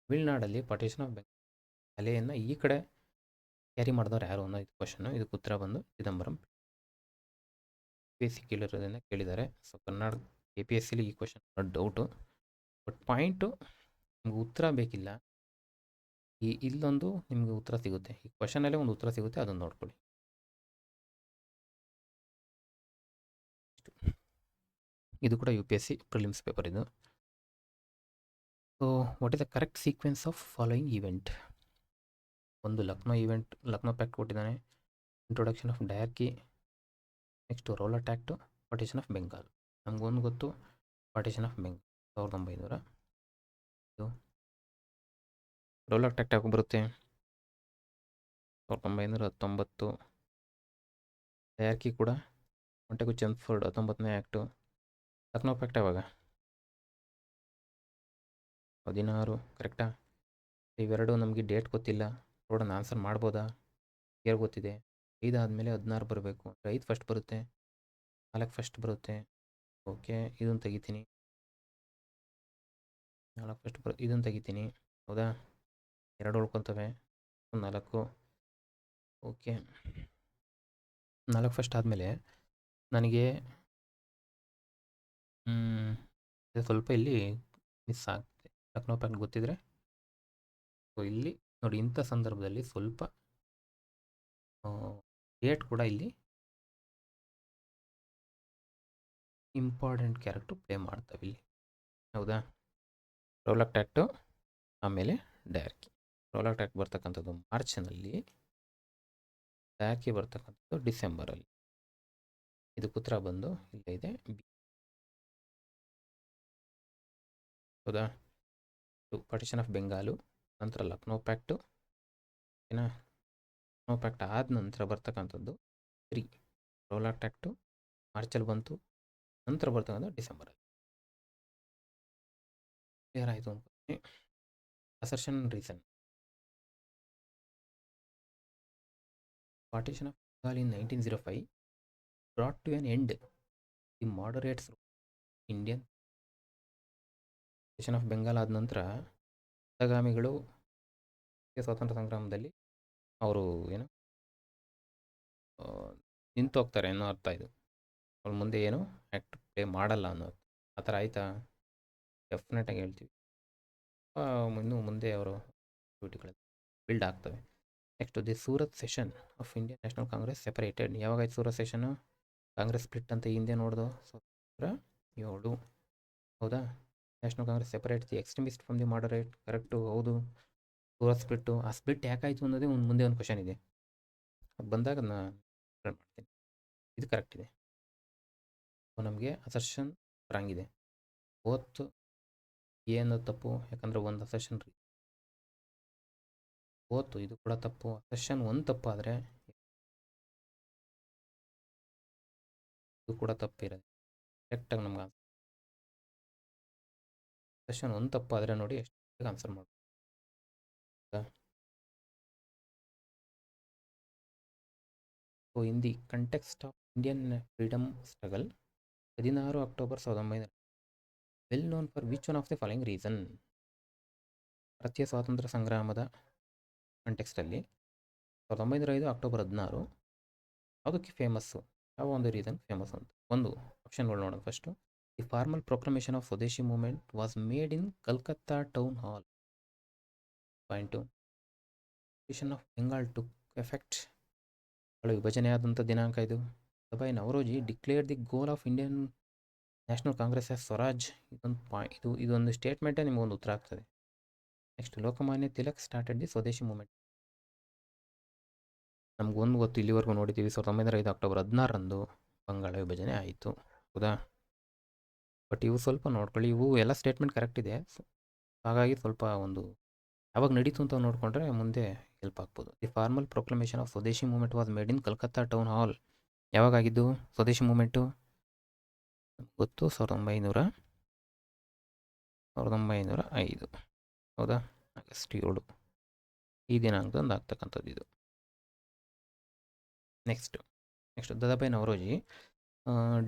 ತಮಿಳ್ನಾಡಲ್ಲಿ ಪಾರ್ಟಿಷನ್ ಆಫ್ ಬೆಂಗಾಲ್ ಅಲೆಯನ್ನು ಈ ಕಡೆ ಕ್ಯಾರಿ ಮಾಡಿದವ್ರು ಯಾರು ಅನ್ನೋ ಇದು ಕ್ವಶನ್ನು. ಇದಕ್ಕೆ ಉತ್ತರ ಬಂದು ಚಿದಂಬರಂ. UPSC ಕೇಳಿರೋದನ್ನು ಕೇಳಿದ್ದಾರೆ. ಸೊ ಕರ್ನಾಟಕ APSCಲಿ ಈ ಕ್ವಶನ್ ಡೌಟು, ಬಟ್ ಪಾಯಿಂಟು ನಿಮ್ಗೆ ಉತ್ತರ ಬೇಕಿಲ್ಲ. ಇಲ್ಲೊಂದು ನಿಮಗೆ ಉತ್ತರ ಸಿಗುತ್ತೆ, ಈ ಕ್ವಶನಲ್ಲೇ ಒಂದು ಉತ್ತರ ಸಿಗುತ್ತೆ, ಅದನ್ನು ನೋಡ್ಕೊಳ್ಳಿ. ಇದು ಕೂಡ UPSC ಪ್ರಿಲಿಮ್ಸ್ ಪೇಪರ್ ಇದು. So what is the correct sequence of following event? ಒಂದು ಲಕ್ನೋ ಪ್ಯಾಕ್ಟ್ ಕೊಟ್ಟಿದ್ದಾನೆ, introduction of diarchy, next Rowlatt act, partition of Bengal. ನಮಗೊಂದು ಗೊತ್ತು, ಪಾರ್ಟಿಷನ್ ಆಫ್ ಬೆಂಗಾಲ್ 1900. ಇದು ರೋಲಟ್ ಆ್ಯಕ್ಟ್ ಯಾಕೆ ಬರುತ್ತೆ? 1919. ಡಯಾರ್ಕಿ ಕೂಡ ಮೊಂಟೆಗು ಚೆಮ್ಸ್ಫೋರ್ಡ್ 19ನೇ ಆ್ಯಕ್ಟು. ಲಕ್ನೋ ಪ್ಯಾಕ್ಟ್ ಯಾವಾಗ? 16. ಕರೆಕ್ಟಾ? ಇವೆರಡು ನಮಗೆ ಡೇಟ್ ಗೊತ್ತಿಲ್ಲ, ನೋಡೋಣ ಆನ್ಸರ್ ಮಾಡ್ಬೋದಾ? ಯಾರು ಗೊತ್ತಿದೆ? 5 ಆದಮೇಲೆ 16 ಬರಬೇಕು, 5 ಫಸ್ಟ್ ಬರುತ್ತೆ, 4 ಫಸ್ಟ್ ಬರುತ್ತೆ. ಓಕೆ, ಇದನ್ನು ತೆಗಿತೀನಿ. 4 ಫಸ್ಟ್ ಇದನ್ನು ತೆಗಿತೀನಿ. ಹೌದಾ? 2 ಉಳ್ಕೊತವೆ, 4. ಓಕೆ, 4 ಫಸ್ಟ್ ಆದಮೇಲೆ ನನಗೆ ಸ್ವಲ್ಪ ಇಲ್ಲಿ ಮಿಸ್ ಆಗ್ತದೆ. ಲಕ್ನೋ ಪ್ಯಾಕ್ಟ್ ಗೊತ್ತಿದ್ರೆ, ಸೊ ಇಲ್ಲಿ ನೋಡಿ, ಇಂಥ ಸಂದರ್ಭದಲ್ಲಿ ಸ್ವಲ್ಪ ಡೇಟ್ ಕೂಡ ಇಲ್ಲಿ ಇಂಪಾರ್ಟೆಂಟ್ ಕ್ಯಾರೆಕ್ಟರ್ ಪ್ಲೇ ಮಾಡ್ತವೆ ಇಲ್ಲಿ. ಹೌದಾ? ರೋಲಟ್ ಆ್ಯಕ್ಟು ಆಮೇಲೆ ಡಯಾರ್ಕಿ. ರೋಲಟ್ ಆ್ಯಕ್ಟ್ ಬರ್ತಕ್ಕಂಥದ್ದು ಮಾರ್ಚ್ನಲ್ಲಿ, ಡಯಾರ್ಕಿ ಬರ್ತಕ್ಕಂಥದ್ದು ಡಿಸೆಂಬರಲ್ಲಿ. ಇದಕ್ಕೆ ಉತ್ತರ ಬಂದು ಇಲ್ಲೇ ಇದೆ, ಬಿ. ಹೌದಾ? ಪಾರ್ಟಿಷನ್ ಆಫ್ ಬೆಂಗಾಲು, ನಂತರ ಲಕ್ನೋ ಪ್ಯಾಕ್ಟು. ಓಕೆನಾ? ಲಕ್ನೋ ಪ್ಯಾಕ್ಟ್ ಆದ ನಂತರ ಬರ್ತಕ್ಕಂಥದ್ದು 3. ರೋಲಟ್ ಆ್ಯಕ್ಟು ಮಾರ್ಚಲ್ಲಿ ಬಂತು, ನಂತರ ಬರ್ತಕ್ಕಂಥ ಡಿಸೆಂಬರಲ್ಲಿ. ಕ್ಲಿಯರ್ ಆಯಿತು ಅನ್ಕೋತೀನಿ. Assertion reason. Partition of Bengal in 1905 brought to an end the moderates Indian. Partition of Bengal ಆದ ನಂತರ ಮಂದಗಾಮಿಗಳು ಸ್ವಾತಂತ್ರ್ಯ ಸಂಗ್ರಾಮದಲ್ಲಿ ಅವರು ಏನು ನಿಂತು ಹೋಗ್ತಾರೆ ಅನ್ನೋ ಅರ್ಥ ಇದು. ಅವ್ರು ಮುಂದೆ ಏನು ಆ್ಯಕ್ಟ್ ಪ್ಲೇ ಮಾಡಲ್ಲ ಅನ್ನೋದು ಆ ಥರ ಆಯಿತಾ? ಡೆಫಿನೆಟಾಗಿ ಹೇಳ್ತೀವಿ. ಇನ್ನು ಮುಂದೆ ಅವರು ಆಕ್ಟಿವಿಟಿಗಳು ಬಿಲ್ಡ್ ಆಗ್ತವೆ. Next, the Surat session of Indian National Congress separated. ಯಾವಾಗಾಯ್ತು ಸೂರತ್ ಸೆಷನು? ಕಾಂಗ್ರೆಸ್ ಸ್ಪ್ಲಿಟ್ ಅಂತ ಹಿಂದೆ ನೋಡ್ದು, 7. ಹೌದಾ? National Congress separate the extremist from the moderate. Correct, ಹೌದು. ಸೂರತ್ ಸ್ಪ್ಲಿಟ್ಟು, ಆ ಸ್ಪ್ಲಿಟ್ ಯಾಕಾಯಿತು ಅನ್ನೋದೇ ಮುಂದೆ ಒಂದು ಕ್ವಶನ್ ಇದೆ, ಅದು ಬಂದಾಗ ಅದನ್ನ ಮಾಡ್ತೀನಿ. ಇದು ಕರೆಕ್ಟ್ ಇದೆ. ನಮಗೆ ಅಸರ್ಷನ್ ರಾಂಗ್ ಇದೆ. ಬೋತ್ ಏನು ತಪ್ಪು, ಯಾಕಂದರೆ ಒಂದು ಅಸರ್ಷನ್ ಬೋತ್, ಇದು ಕೂಡ ತಪ್ಪು. ಅಸರ್ಷನ್ ಒಂದು ತಪ್ಪು ಆದರೆ ಇದು ಕೂಡ ತಪ್ಪಿರೋದು. ಕರೆಕ್ಟಾಗಿ ನಮ್ಗೆ ಕ್ವೆಶ್ಚನ್ ಒಂದು ತಪ್ಪಾದರೆ ನೋಡಿ ಎಷ್ಟು ಆನ್ಸರ್ ಮಾಡಿ. So in the context of Indian freedom struggle 16 October 1900 well known for which one of the following reason. ಭಾರತೀಯ ಸ್ವಾತಂತ್ರ್ಯ ಸಂಗ್ರಾಮದ ಕಂಟೆಕ್ಸ್ಟಲ್ಲಿ 1905 ಅಕ್ಟೋಬರ್ 16 ಯಾವುದಕ್ಕೆ ಫೇಮಸ್ಸು, ಯಾವ ಒಂದು ರೀಸನ್ ಫೇಮಸ್ ಅಂತ. ಒಂದು ಆಪ್ಷನ್ಗಳು ನೋಡೋಣ. First, the formal proclamation of Swadeshi movement was made in Calcutta town hall. Point, partition of Bengal took effect, ವಿಭಜನೆಯಾದಂಥ ದಿನಾಂಕ ಇದು. ಸಭಾಯಿ Naoroji declare the goal of Indian National Congress as Swaraj. ಇದೊಂದು ಸ್ಟೇಟ್ಮೆಂಟೇ ನಿಮಗೊಂದು ಉತ್ತರ ಆಗ್ತದೆ. Next, Lokmanya Tilak started the Swadeshi movement. ನಮಗೊಂದು ಗೊತ್ತು, ಇಲ್ಲಿವರೆಗೂ ನೋಡಿದ್ದೀವಿ, 1905 ಅಕ್ಟೋಬರ್ 16ರಂದು ಬಂಗಾಳ ವಿಭಜನೆ ಆಯಿತು. ಹೌದಾ? ಬಟ್ ಇವು ಸ್ವಲ್ಪ ನೋಡ್ಕೊಳ್ಳಿ, ಇವು ಎಲ್ಲ ಸ್ಟೇಟ್ಮೆಂಟ್ ಕರೆಕ್ಟ್ ಇದೆ. ಹಾಗಾಗಿ ಸ್ವಲ್ಪ ಒಂದು ಯಾವಾಗ ನಡೀತು ಅಂತ ನೋಡಿಕೊಂಡ್ರೆ ಮುಂದೆ ಹೆಲ್ಪ್ ಆಗ್ಬೋದು. The formal proclamation of Swadeshi movement was made in Calcutta town hall. ಯಾವಾಗಾಗಿದ್ದು ಸ್ವದೇಶಿ ಮೂವ್ಮೆಂಟು? ಗೊತ್ತು, 1905. ಹೌದಾ? ಆಗಸ್ಟ್ 7 ಈ ದಿನಾಂಕದಂದು ಆಗ್ತಕ್ಕಂಥದ್ದು ಇದು. Next, Dadabhai Naoroji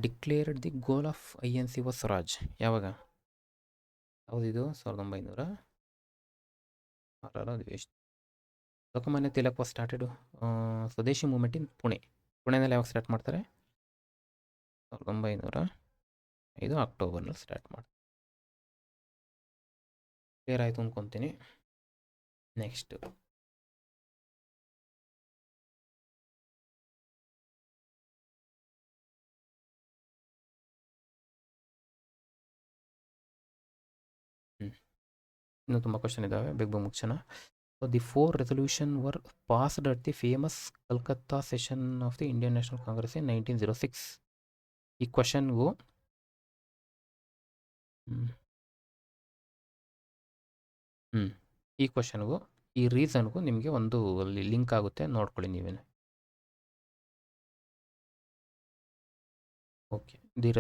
declared the goal of INC was Swaraj. ಯಾವಾಗ? ಯಾವುದಿದು? 1906 ಅಧಿವೇಶನ. Lokmanya Tilak was started Swadeshi movement in ಪುಣೆನಲ್ಲಿ ಯಾವಾಗ ಸ್ಟಾರ್ಟ್ ಮಾಡ್ತಾರೆ? 1905 ಅಕ್ಟೋಬರ್ನಲ್ಲಿ ಸ್ಟಾರ್ಟ್ ಮಾಡ್ತಾರೆ. ಕ್ಲಿಯರ್ ಆಯಿತು ಅಂದ್ಕೊತೀನಿ. ನೆಕ್ಸ್ಟ್, ಇನ್ನೂ ತುಂಬ ಕ್ವಶನ್ ಇದ್ದಾವೆ, ಬೇಗ ಮುಗಿಸೋಣ. The 4 resolution were passed at the famous Calcutta session of the Indian National Congress in 1906. ಈ ಕ್ವಶನ್ಗೂ ಈ ರೀಸನ್ಗೂ ನಿಮಗೆ ಒಂದು ಅಲ್ಲಿ ಲಿಂಕ್ ಆಗುತ್ತೆ, ನೋಡ್ಕೊಳ್ಳಿ ನೀವೇನು. Okay, the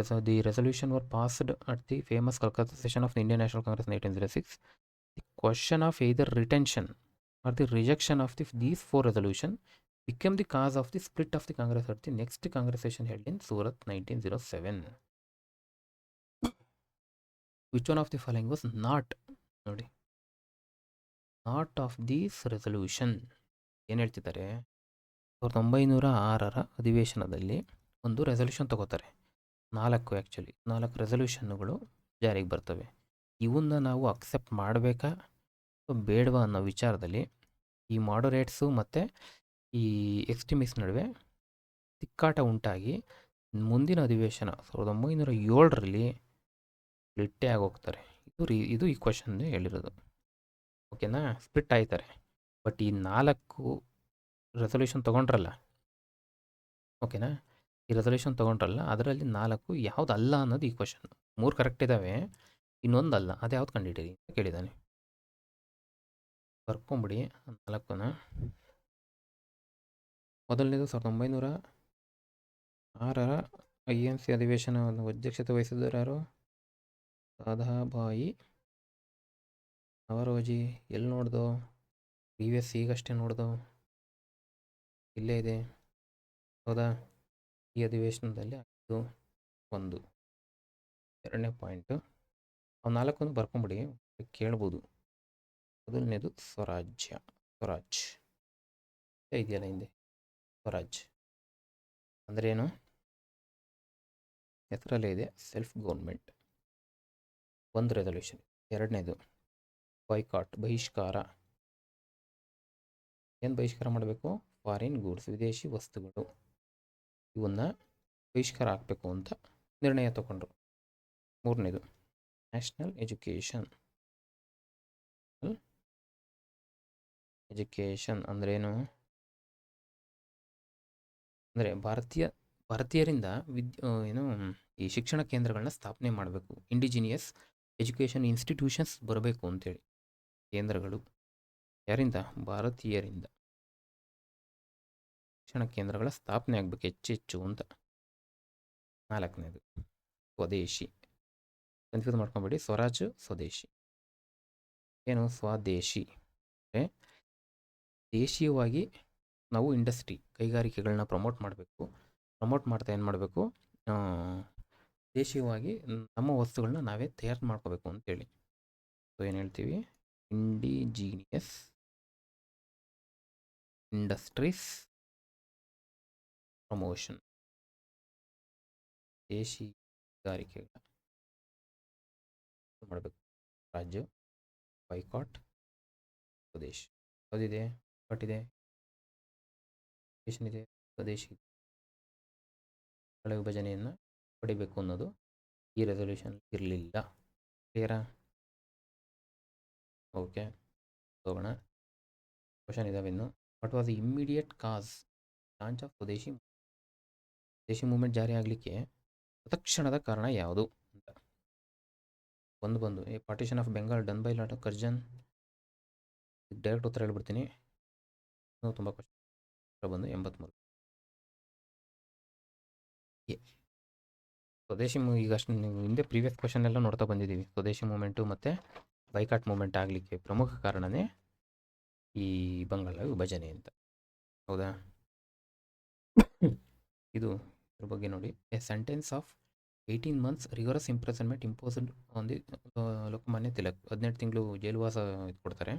resolution were passed at the famous Calcutta session of the Indian National Congress 1906. The question of either retention or the rejection of these 4 resolution became the cause of the split of the Congress at the next Congress session held in Surat 1907. Which one of the following was not of these resolution? ಏನು ಹೇಳ್ತಿದ್ದಾರೆ? 1906 ಅಧಿವೇಶನದಲ್ಲಿ ಒಂದು resolution ತಗೋತಾರೆ. 4 ರೆಸೊಲ್ಯೂಷನ್ಗಳು ಜಾರಿಗೆ ಬರ್ತವೆ. ಇವನ್ನ ನಾವು accept ಮಾಡಬೇಕಾ ಬೇಡವಾ ಅನ್ನೋ ವಿಚಾರದಲ್ಲಿ ಈ ಮಾಡರೇಟ್ಸು ಮತ್ತು ಈ ಎಕ್ಸ್ಟ್ರೀಮಿಸ್ಟ್ ನಡುವೆ ತಿಕ್ಕಾಟ ಉಂಟಾಗಿ ಮುಂದಿನ ಅಧಿವೇಶನ 1907ರಲ್ಲಿ ಸ್ಪ್ಲಿಟ್ಟೇ ಆಗೋಗ್ತಾರೆ. ಇದು ಈ ಕ್ವಶನ್ ಹೇಳಿರೋದು. ಓಕೆನಾ? ಸ್ಪ್ಲಿಟ್ ಆಯ್ತಾರೆ. ಬಟ್ ಈ 4 ರೆಸೊಲ್ಯೂಷನ್ ತೊಗೊಂಡ್ರಲ್ಲ, ಓಕೆನಾ? ಈ ರೆಸೊಲ್ಯೂಷನ್ ತೊಗೊಂಡ್ರಲ್ಲ, ಅದರಲ್ಲಿ 4 ಯಾವುದಲ್ಲ ಅನ್ನೋದು ಈ ಕ್ವಶನ್. 3 ಕರೆಕ್ಟ್ ಇದ್ದಾವೆ, ಇನ್ನೊಂದಲ್ಲ, ಅದು ಯಾವ್ದು ಕಂಡುಹಿಡೀರಿ ಅಂತ ಕೇಳಿದ್ದಾನೆ. ಬರ್ಕೊಂಬಿಡಿ 4ನ. ಮೊದಲನೇದು 1906 INC ಅಧಿವೇಶನವನ್ನು ಅಧ್ಯಕ್ಷತೆ ವಹಿಸಿದರು ಯಾರು? ದಾದಾಬಾಯಿ ನವರೋಜಿ. ಎಲ್ಲಿ ನೋಡ್ದೋ? ಪ್ರೀವಿಯಸ್ ಈಗಷ್ಟೇ ನೋಡ್ದೋ, ಇಲ್ಲೇ ಇದೆ. ಹೌದಾ? ಈ ಅಧಿವೇಶನದಲ್ಲಿ ಅದು ಒಂದು. ಎರಡನೇ ಪಾಯಿಂಟು, ಅವು 4 ಬರ್ಕೊಂಬಿಡಿ, ಕೇಳ್ಬೋದು. ಮೊದಲನೇದು ಸ್ವರಾಜ್ ಇದೆಯಲ್ಲ ಹಿಂದೆ, ಸ್ವರಾಜ್ ಅಂದರೆ ಏನು? ಹೆಸರಲ್ಲೇ ಇದೆ, ಸೆಲ್ಫ್ ಗೌರ್ಮೆಂಟ್. ಒಂದು ರೆಸೊಲ್ಯೂಷನ್. ಎರಡನೇದು ಬಾಯ್ಕಾಟ್, ಬಹಿಷ್ಕಾರ. ಏನು ಬಹಿಷ್ಕಾರ ಮಾಡಬೇಕು? ಫಾರಿನ್ ಗೂಡ್ಸ್, ವಿದೇಶಿ ವಸ್ತುಗಳು, ಇವನ್ನ ಬಹಿಷ್ಕಾರ ಹಾಕಬೇಕು ಅಂತ ನಿರ್ಣಯ ತಗೊಂಡ್ರು. ಮೂರನೇದು ನ್ಯಾಷನಲ್ ಎಜುಕೇಷನ್ ಅಂದ್ರೇನು? ಅಂದರೆ ಭಾರತೀಯರಿಂದ ಈ ಶಿಕ್ಷಣ ಕೇಂದ್ರಗಳನ್ನ ಸ್ಥಾಪನೆ ಮಾಡಬೇಕು. ಇಂಡಿಜಿನಿಯಸ್ ಎಜುಕೇಷನ್ ಇನ್ಸ್ಟಿಟ್ಯೂಷನ್ಸ್ ಬರಬೇಕು ಅಂತೇಳಿ ಕೇಂದ್ರಗಳು. ಯಾರಿಂದ? ಭಾರತೀಯರಿಂದ ಶಿಕ್ಷಣ ಕೇಂದ್ರಗಳ ಸ್ಥಾಪನೆ ಆಗಬೇಕು ಹೆಚ್ಚು ಅಂತ. 4ನೇದು ಸ್ವದೇಶಿ. ಕನ್ಫ್ಯೂಸ್ ಮಾಡ್ಕೊಂಬೇಡಿ. ಸ್ವರಾಜ್ ಸ್ವದೇಶಿ. ಏನು ಸ್ವದೇಶಿ ಅಂದರೆ ದೇಶೀಯವಾಗಿ ನಾವು ಇಂಡಸ್ಟ್ರಿ ಕೈಗಾರಿಕೆಗಳನ್ನ ಪ್ರಮೋಟ್ ಮಾಡಬೇಕು. ಪ್ರಮೋಟ್ ಮಾಡ್ತಾ ಏನು ಮಾಡಬೇಕು, ದೇಶೀಯವಾಗಿ ನಮ್ಮ ವಸ್ತುಗಳನ್ನ ನಾವೇ ತಯಾರು ಮಾಡ್ಕೋಬೇಕು ಅಂತೇಳಿ. ಸೊ ಏನು ಹೇಳ್ತೀವಿ, ಇಂಡಿಜಿನಿಯಸ್ ಇಂಡಸ್ಟ್ರೀಸ್ ಪ್ರಮೋಷನ್, ದೇಶಿ ಕೈಗಾರಿಕೆಗಳ ಮಾಡಬೇಕು. ರಾಜ್ಯ ಬೈಕಾಟ್ ಸ್ವದೇಶ್ ಯಾವುದಿದೆ, ಬೈಕಾಟ್ ಇದೆ, ಇದೆ, ಸ್ವದೇಶಿ ವಿಭಜನೆಯನ್ನು ಪಡಿಬೇಕು ಅನ್ನೋದು ಈ ರೆಸೊಲ್ಯೂಷನ್ ಇರಲಿಲ್ಲ. ಕ್ಲಿಯರಾ? ಓಕೆ, ಹೋಗೋಣ. ಕ್ವಶನ್ ಇದಾವೆ ಇನ್ನು. What was the immediate cause launch of Swadeshi movement ಜಾರಿ ಆಗಲಿಕ್ಕೆ ತತ್ಕ್ಷಣದ ಕಾರಣ ಯಾವುದು ಅಂತ ಬಂದು ಈ partition of Bengal done by Lord Curzon. Direct ಉತ್ತರ ಹೇಳ್ಬಿಡ್ತೀನಿ. ತುಂಬ ಕ್ವಶನ್ ಬಂದು 83. ಸ್ವದೇಶಿ ಈಗ ಅಷ್ಟು ನೀವು ಹಿಂದೆ ಪ್ರೀವಿಯಸ್ ಕ್ವಶನ್ ಎಲ್ಲ ನೋಡ್ತಾ ಬಂದಿದ್ದೀವಿ. ಸ್ವದೇಶಿ ಮೂಮೆಂಟು ಮತ್ತು ಬೈಕಾಟ್ ಮೂಮೆಂಟ್ ಆಗಲಿಕ್ಕೆ ಪ್ರಮುಖ ಕಾರಣನೇ ಈ ಬಂಗಾಳ ವಿಭಜನೆ ಅಂತ. ಹೌದಾ? ಇದು ಇದ್ರ ಬಗ್ಗೆ ನೋಡಿ. A sentence of 18 months rigorous imprisonment imposed on the Lokmanya Tilak. 18 ತಿಂಗಳು ಜೈಲುವಾಸ ಇದು ಕೊಡ್ತಾರೆ.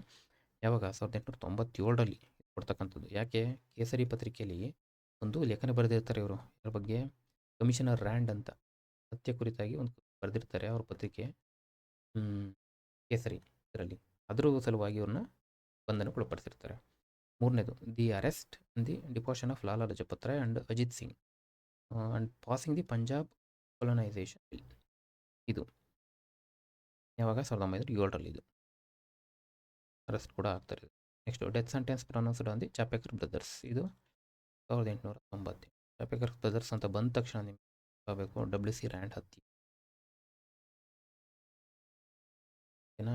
ಯಾವಾಗ? 1897ರಲ್ಲಿ ಕೊಡ್ತಕ್ಕಂಥದ್ದು. ಯಾಕೆ? ಕೇಸರಿ ಪತ್ರಿಕೆಯಲ್ಲಿ ಒಂದು ಲೇಖನ ಬರೆದಿರ್ತಾರೆ ಇವರು. ಇದ್ರ ಬಗ್ಗೆ ಕಮಿಷನರ್ ರ್ಯಾಂಡ್ ಅಂತ ಸತ್ಯ ಕುರಿತಾಗಿ ಒಂದು ಬರೆದಿರ್ತಾರೆ ಅವ್ರ ಪತ್ರಿಕೆ, ಕೇಸರಿ ಇದರಲ್ಲಿ. ಅದ್ರ ಸಲುವಾಗಿ ಇವ್ರನ್ನ ಬಂಧನಕ್ಕೊಳಪಡಿಸಿರ್ತಾರೆ. ಮೂರನೇದು the arrest the deportation of Lala Lajpat Rai and Ajit Singh and passing the Punjab colonisation bill. ಇದು ಯಾವಾಗ? 1907ರಲ್ಲಿ ಇದು ಅರೆಸ್ಟ್ ಕೂಡ ಆಗ್ತಾರೆ. Next death sentence pronounced on the Chapekar brothers. ಇದು 1890. ಚಾಪೇಕರ್ ಬ್ರದರ್ಸ್ ಅಂತ ಬಂದ ತಕ್ಷಣ ನಿಮ್ಗೆ ಆಗಬೇಕು WC ರ್ಯಾಂಡ್ ಹತ್ಯೆ. ಓಕೆನಾ?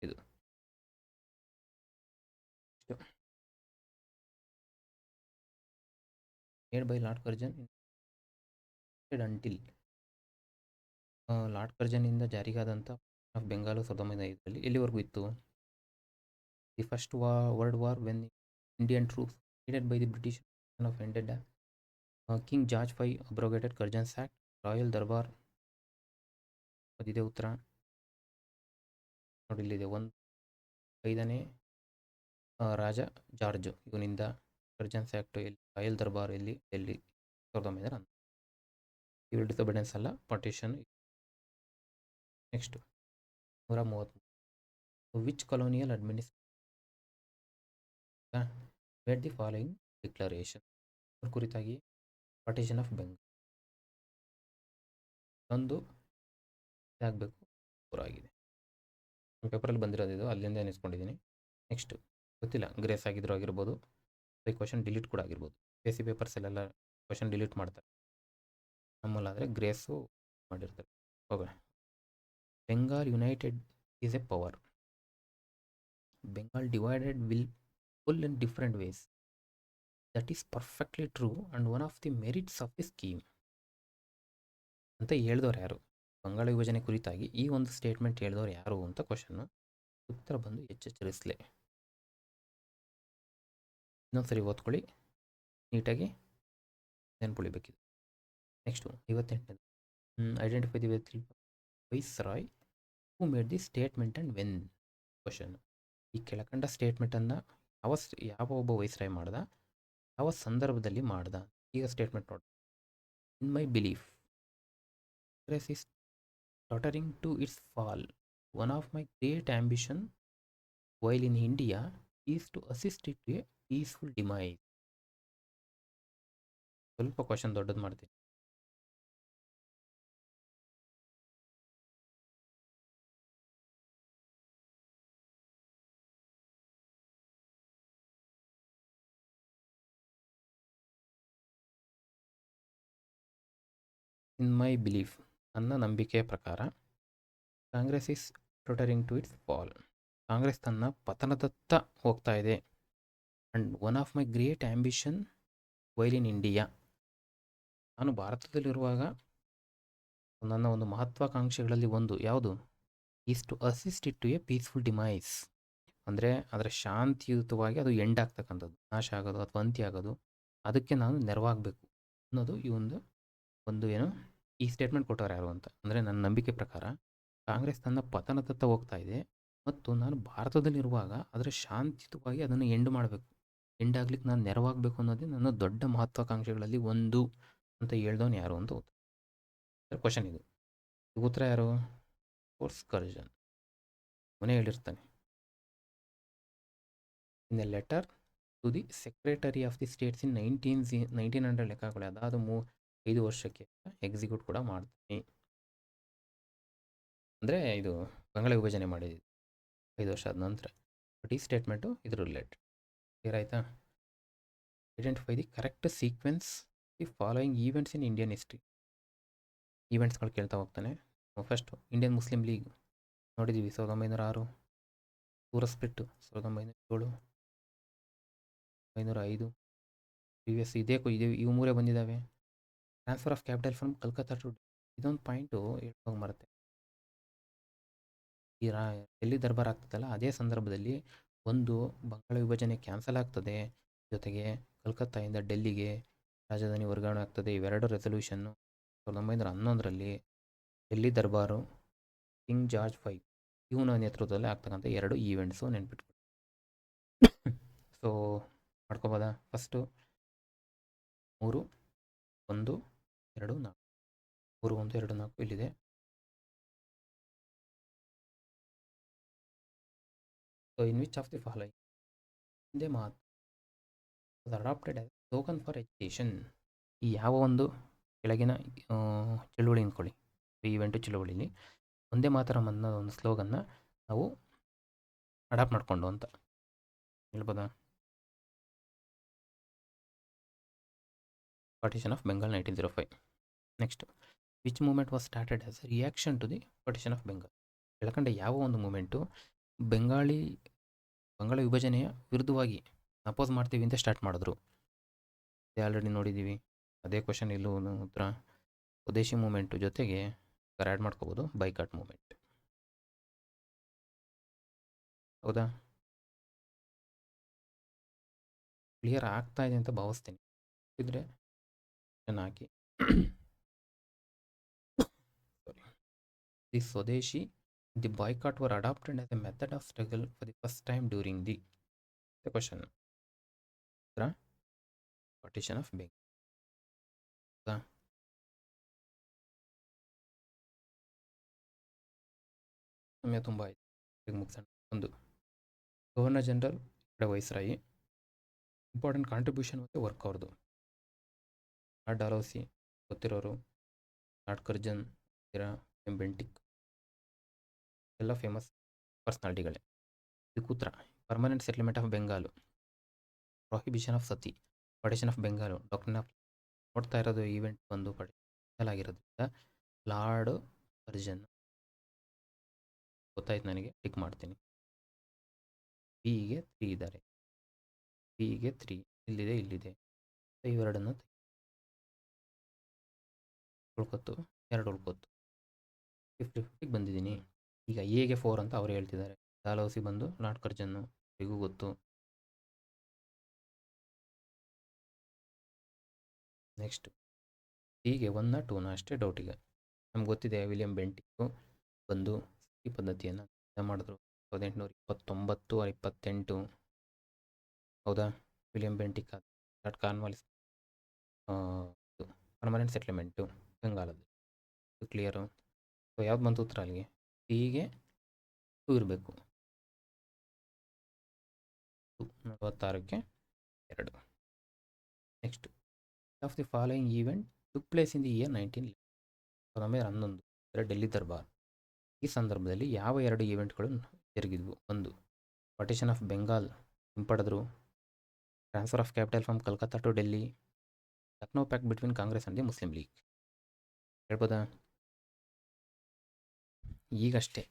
ಇದು made by Lord Curzon until. Lord ಕರ್ಜನ್ನಿಂದ ಜಾರಿಗಾದಂಥ ಆಫ್ ಬೆಂಗಾಲು 1905ರಲ್ಲಿ ಎಲ್ಲಿವರೆಗೂ ಇತ್ತು? The first world war when Indian troops leaded by the British of ended. King George V abrogated Curzon's act. Royal Durbar. ಅದಿದೆ ಉತ್ತರ ನೋಡಿ ಇಲ್ಲಿದೆ. 5ನೇ ರಾಜ ಜಾರ್ಜ್ ಇವನಿಂದ ಕರ್ಜನ್ಸ್ ಆ್ಯಕ್ಟ್ ಎಲ್ಲಿ? ರಾಯಲ್ ದರ್ಬಾರ್ ಎಲ್ಲಿ? ಡೆಲ್ಲಿ 1911. ಸಿವಿಲ್ ಡಿಸೋಬಿಡೆನ್ಸ್ ಅಲ್ಲ, partition. Next 133. Which colonial administration made the following declaration. ಅವ್ರ ಕುರಿತಾಗಿ ಪಾರ್ಟಿಷನ್ ಆಫ್ ಬೆಂಗಾಲ್ ಒಂದು ಆಗಬೇಕು ಪೂರಾಗಿದೆ. ಪೇಪರಲ್ಲಿ ಬಂದಿರೋದು ಇದು, ಅಲ್ಲಿಂದ ಎನಿಸ್ಕೊಂಡಿದ್ದೀನಿ. ನೆಕ್ಸ್ಟ್ ಗೊತ್ತಿಲ್ಲ, ಗ್ರೇಸ್ ಆಗಿದ್ರು ಆಗಿರ್ಬೋದು, ಈ ಕ್ವಶನ್ ಡಿಲೀಟ್ ಕೂಡ ಆಗಿರ್ಬೋದು. PSC ಪೇಪರ್ಸಲ್ಲೆಲ್ಲ ಕ್ವಶನ್ ಡಿಲೀಟ್ ಮಾಡ್ತಾರೆ, ನಮ್ಮಲ್ಲಾದರೆ ಗ್ರೇಸು ಮಾಡಿರ್ತಾರೆ. ಹೋಗೋಣ. Bengal united is a power. Bengal divided will pull in different ways. That is perfectly true and one of the merits of the scheme ಅಂತ ಹೇಳಿದವ್ರು ಯಾರು? ಬಂಗಾಳ ವಿಭಜನೆ ಕುರಿತಾಗಿ ಈ ಒಂದು ಸ್ಟೇಟ್ಮೆಂಟ್ ಹೇಳಿದವ್ರು ಯಾರು ಅಂತ ಕ್ವಶನ್ನು. ಉತ್ತರ ಬಂದು ಎಚ್ಚರಿಸಲೇ. ಇನ್ನೊಂದ್ಸರಿ ಓದ್ಕೊಳ್ಳಿ, ನೀಟಾಗಿ ನೆನ್ಪುಳಿಬೇಕಿದೆ. ನೆಕ್ಸ್ಟು 58ನೇದು. Identify the viceroy who made the statement and when. Question: ಈ ಕೆಳಕಂಡ ಸ್ಟೇಟ್ಮೆಂಟನ್ನು ಯಾವ ಒಬ್ಬ ವೈಸ್ರಾಯ್ ಮಾಡ್ದ, ಯಾವ ಸಂದರ್ಭದಲ್ಲಿ ಮಾಡ್ದ? ಈಗ ಸ್ಟೇಟ್ಮೆಂಟ್ ನೋಡಿ. ಇನ್ my belief Congress is tottering to its fall. One of my great ambition while in India is to assist it to a peaceful demise. ಸ್ವಲ್ಪ ಕ್ವಶನ್ ದೊಡ್ಡದು ಮಾಡ್ತೀನಿ. ಇನ್ ಮೈ ಬಿಲೀಫ್, ನನ್ನ ನಂಬಿಕೆಯ ಪ್ರಕಾರ, Congress is tottering to its fall. Congress ತನ್ನ ಪತನದತ್ತ ಹೋಗ್ತಾ ಇದೆ. And one of my great ambition while in India, ನಾನು ಭಾರತದಲ್ಲಿರುವಾಗ ನನ್ನ ಒಂದು ಮಹತ್ವಾಕಾಂಕ್ಷೆಗಳಲ್ಲಿ ಒಂದು ಯಾವುದು? Is to assist it to a peaceful demise. ಅಂದರೆ ಅದರ ಶಾಂತಿಯುತವಾಗಿ ಅದು ಎಂಡ್ ಆಗ್ತಕ್ಕಂಥದ್ದು, ನಾಶ ಆಗೋದು ಅಥವಾ ಅಂತ್ಯ ಆಗೋದು, ಅದಕ್ಕೆ ನಾನು ನೆರವಾಗಬೇಕು ಅನ್ನೋದು ಈ ಒಂದು ಏನು ಈ ಸ್ಟೇಟ್ಮೆಂಟ್ ಕೊಟ್ಟವ್ರು ಯಾರು ಅಂತ. ಅಂದರೆ ನನ್ನ ನಂಬಿಕೆ ಪ್ರಕಾರ ಕಾಂಗ್ರೆಸ್ ತನ್ನ ಪತನದತ್ತ ಹೋಗ್ತಾ ಇದೆ ಮತ್ತು ನಾನು ಭಾರತದಲ್ಲಿರುವಾಗ ಅದರ ಶಾಂತಿಯುತವಾಗಿ ಅದನ್ನು ಎಂಡ್ ಮಾಡಬೇಕು, ಎಂಡ್ ಆಗ್ಲಿಕ್ಕೆ ನಾನು ನೆರವಾಗಬೇಕು ಅನ್ನೋದೇ ನನ್ನ ದೊಡ್ಡ ಮಹತ್ವಾಕಾಂಕ್ಷೆಗಳಲ್ಲಿ ಒಂದು ಅಂತ ಹೇಳ್ದವನು ಯಾರು ಅಂತ ಕ್ವಶನ್ ಇದು. ಉತ್ತರ ಯಾರು? Force Curzon. ಅವನೇ ಹೇಳಿರ್ತಾನೆ. In a letter to the secretary of the states in 1900 ಲೆಕ್ಕಗಳು, ಅದಾದ 5 ವರ್ಷಕ್ಕೆ ಎಕ್ಸಿಕ್ಯೂಟ್ ಕೂಡ ಮಾಡ್ತೀನಿ. ಅಂದರೆ ಇದು ಬಂಗಾಳ ವಿಭಜನೆ ಮಾಡಿದ್ದು 5 ವರ್ಷ ಆದ ನಂತರ. ಬಟ್ ಈ ಸ್ಟೇಟ್ಮೆಂಟು ಇದ್ರ ರಿಲೇಟೆಡ್. ಕ್ಲಿಯರ್ ಆಯಿತಾ? Identify the correct sequence the following events in Indian history. ಈವೆಂಟ್ಸ್ಗಳು ಕೇಳ್ತಾ ಹೋಗ್ತಾನೆ. ಫಸ್ಟು ಇಂಡಿಯನ್ ಮುಸ್ಲಿಂ ಲೀಗ್ ನೋಡಿದ್ದೀವಿ 1906, ಸೂರತ್ ಸ್ಪ್ಲಿಟ್ 1907, 1905, ಪ್ರೀವಿಯಸ್ ಇವು ಮೂರೇ ಬಂದಿದ್ದಾವೆ. Transfer of capital from Calcutta to ಇದೊಂದು ಪಾಯಿಂಟು ಹೇಳ್ಕೊಂಡು ಬರುತ್ತೆ. ಈ ಡೆಲ್ಲಿ ದರ್ಬಾರ್ ಆಗ್ತದಲ್ಲ, ಅದೇ ಸಂದರ್ಭದಲ್ಲಿ ಒಂದು ಬಂಗಾಳ ವಿಭಜನೆ ಕ್ಯಾನ್ಸಲ್ ಆಗ್ತದೆ, ಜೊತೆಗೆ ಕಲ್ಕತ್ತಾಯಿಂದ ಡೆಲ್ಲಿಗೆ ರಾಜಧಾನಿ ವರ್ಗಾವಣೆ ಆಗ್ತದೆ. ಇವೆರಡು ರೆಸಲ್ಯೂಷನ್ನು 1911ರಲ್ಲಿ ಡೆಲ್ಲಿ ದರ್ಬಾರು ಕಿಂಗ್ ಜಾರ್ಜ್ 5 ಇವನ ನೇತೃತ್ವದಲ್ಲಿ ಆಗ್ತಕ್ಕಂಥ 2 ಈವೆಂಟ್ಸು ನೆನ್ಪಿಟ್ಕೊಳ್ಳಿ. ಸೊ ಮಾಡ್ಕೋಬೋದಾ? ಫಸ್ಟು 3, 1, 2, 4. 3, 1, 2, 4 ಇಲ್ಲಿದೆ. So in which of the following ಒಂದೇ ಮಾತು adopted as token for education. ಈ ಯಾವ ಒಂದು ಕೆಳಗಿನ ಚಳುವಳಿ ಅಂದ್ಕೊಳ್ಳಿ, ಈವೆಂಟು ಚಳುವಳಿಲಿ ಒಂದೇ ಮಾತರಂ ಅನ್ನೋ ಒಂದು ಸ್ಲೋಗನ್ನ ನಾವು ಅಡಾಪ್ಟ್ ಮಾಡಿಕೊಂಡು ಅಂತ ಹೇಳ್ಬೋದಾ? Partition of Bengal 1905. Next, which movement was started as reaction to the partition of Bengal. ಕೆಳಕಂಡ ಯಾವ ಒಂದು ಮೂಮೆಂಟು ಬಂಗಾಳ ವಿಭಜನೆಯ ವಿರುದ್ಧವಾಗಿ ಅಪೋಸ್ ಮಾಡ್ತೀವಿ ಅಂತ ಸ್ಟಾರ್ಟ್ ಮಾಡಿದ್ರು? ಆಲ್ರೆಡಿ ನೋಡಿದ್ದೀವಿ. ಅದೇ ಕ್ವಶನ್ ಇಲ್ಲೂ ಉತ್ತರ ಸ್ವದೇಶಿ ಮೂಮೆಂಟು ಜೊತೆಗೆ ಆ್ಯಡ್ ಮಾಡ್ಕೋಬೋದು ಬೈಕಾಟ್ ಮೂಮೆಂಟ್. ಹೌದಾ? ಕ್ಲಿಯರ್ ಆಗ್ತಾ ಇದೆ ಅಂತ ಭಾವಿಸ್ತೀನಿ. ಇದ್ರೆ ಹಾಕಿ. The Swadeshi the boycott were adopted as a method of struggle for the first time during the question partition of Bengal. ಸಮಯ ತುಂಬ ಆಯಿತು, ಈಗ ಮುಗಿಸೋಣ. ಒಂದು, governor general viceroy, important contribution ಮತ್ತು ವರ್ಕ್ ಅವ್ರದ್ದು. ಲಾರ್ಡ್ ಡಾಲೌಸಿ ಗೊತ್ತಿರೋರು, ಲಾರ್ಡ್ ಕರ್ಜನ್, ಬೆಂಟಿಕ್ ಎಲ್ಲ ಫೇಮಸ್ ಪರ್ಸ್ನಾಲಿಟಿಗಳೇ. ಇದಕ್ಕೆ ಉತ್ತರ permanent settlement of Bengal, prohibition of sati, partition of Bengal, doctrine of. ನೋಡ್ತಾ ಇರೋದು ಈವೆಂಟ್ ಒಂದು ಪಾರ್ಟಿಷನ್ ಆಗಿರೋದ್ರಿಂದ ಲಾರ್ಡ್ ಕರ್ಜನ್ ಗೊತ್ತಾಯ್ತು ನನಗೆ, ಟಿಕ್ ಮಾಡ್ತೀನಿ. ಬಿಗೆ 3 ಇದ್ದಾರೆ, ಬಿಗೆ 3 ಇಲ್ಲಿದೆ. ಇವೆರಡನ್ನು ಉಳ್ಕೊತ್ತು, 2 ಉಳ್ಕೊತ್ತು, 50-50 ಬಂದಿದ್ದೀನಿ. ಈಗ ಎಗೆ 4 ಅಂತ ಅವ್ರು ಹೇಳ್ತಿದ್ದಾರೆ. ಡಾಲೌಸಿ ಬಂದು ಲಾರ್ಡ್ ಕರ್ಜನ್ನು, ಹೇಗೂ ಗೊತ್ತು. ನೆಕ್ಸ್ಟ್ ಹೀಗೆ 1ನ 2ನ ಅಷ್ಟೇ ಡೌಟ್. ಈಗ ನಮ್ಗೆ ಗೊತ್ತಿದೆ ವಿಲಿಯಂ ಬೆಂಟಿಕ್ಕು ಬಂದು ಈ ಪದ್ಧತಿಯನ್ನು ಮಾಡಿದ್ರು 1829 28. ಹೌದಾ? William Bentinck Lord Cornwallis permanent settlement ಬೆಂಗಾಲದ್ದು. ಕ್ಲಿಯರು? ಸೊ ಯಾವ್ದು ಬಂತು ಉತ್ತರ ಅಲ್ಲಿಗೆ? ಹೀಗೆ 2 ಇರಬೇಕು. 46ಕ್ಕೆ 2. Next, of the following event took place in the year 1911 Delhi Durbar. ಈ ಸಂದರ್ಭದಲ್ಲಿ ಯಾವ 2 ಈವೆಂಟ್ಗಳು ಜರುಗಿದ್ವು? ಒಂದು, ಪಾರ್ಟಿಷನ್ ಆಫ್ ಬೆಂಗಾಲ್ ಹಿಂಪಡೆದ್ರು, transfer of capital from Calcutta to Delhi, Lucknow pact between Congress and the Muslim League. ಹೇಳ್ಬೋದಾ? ಈಗಷ್ಟೇ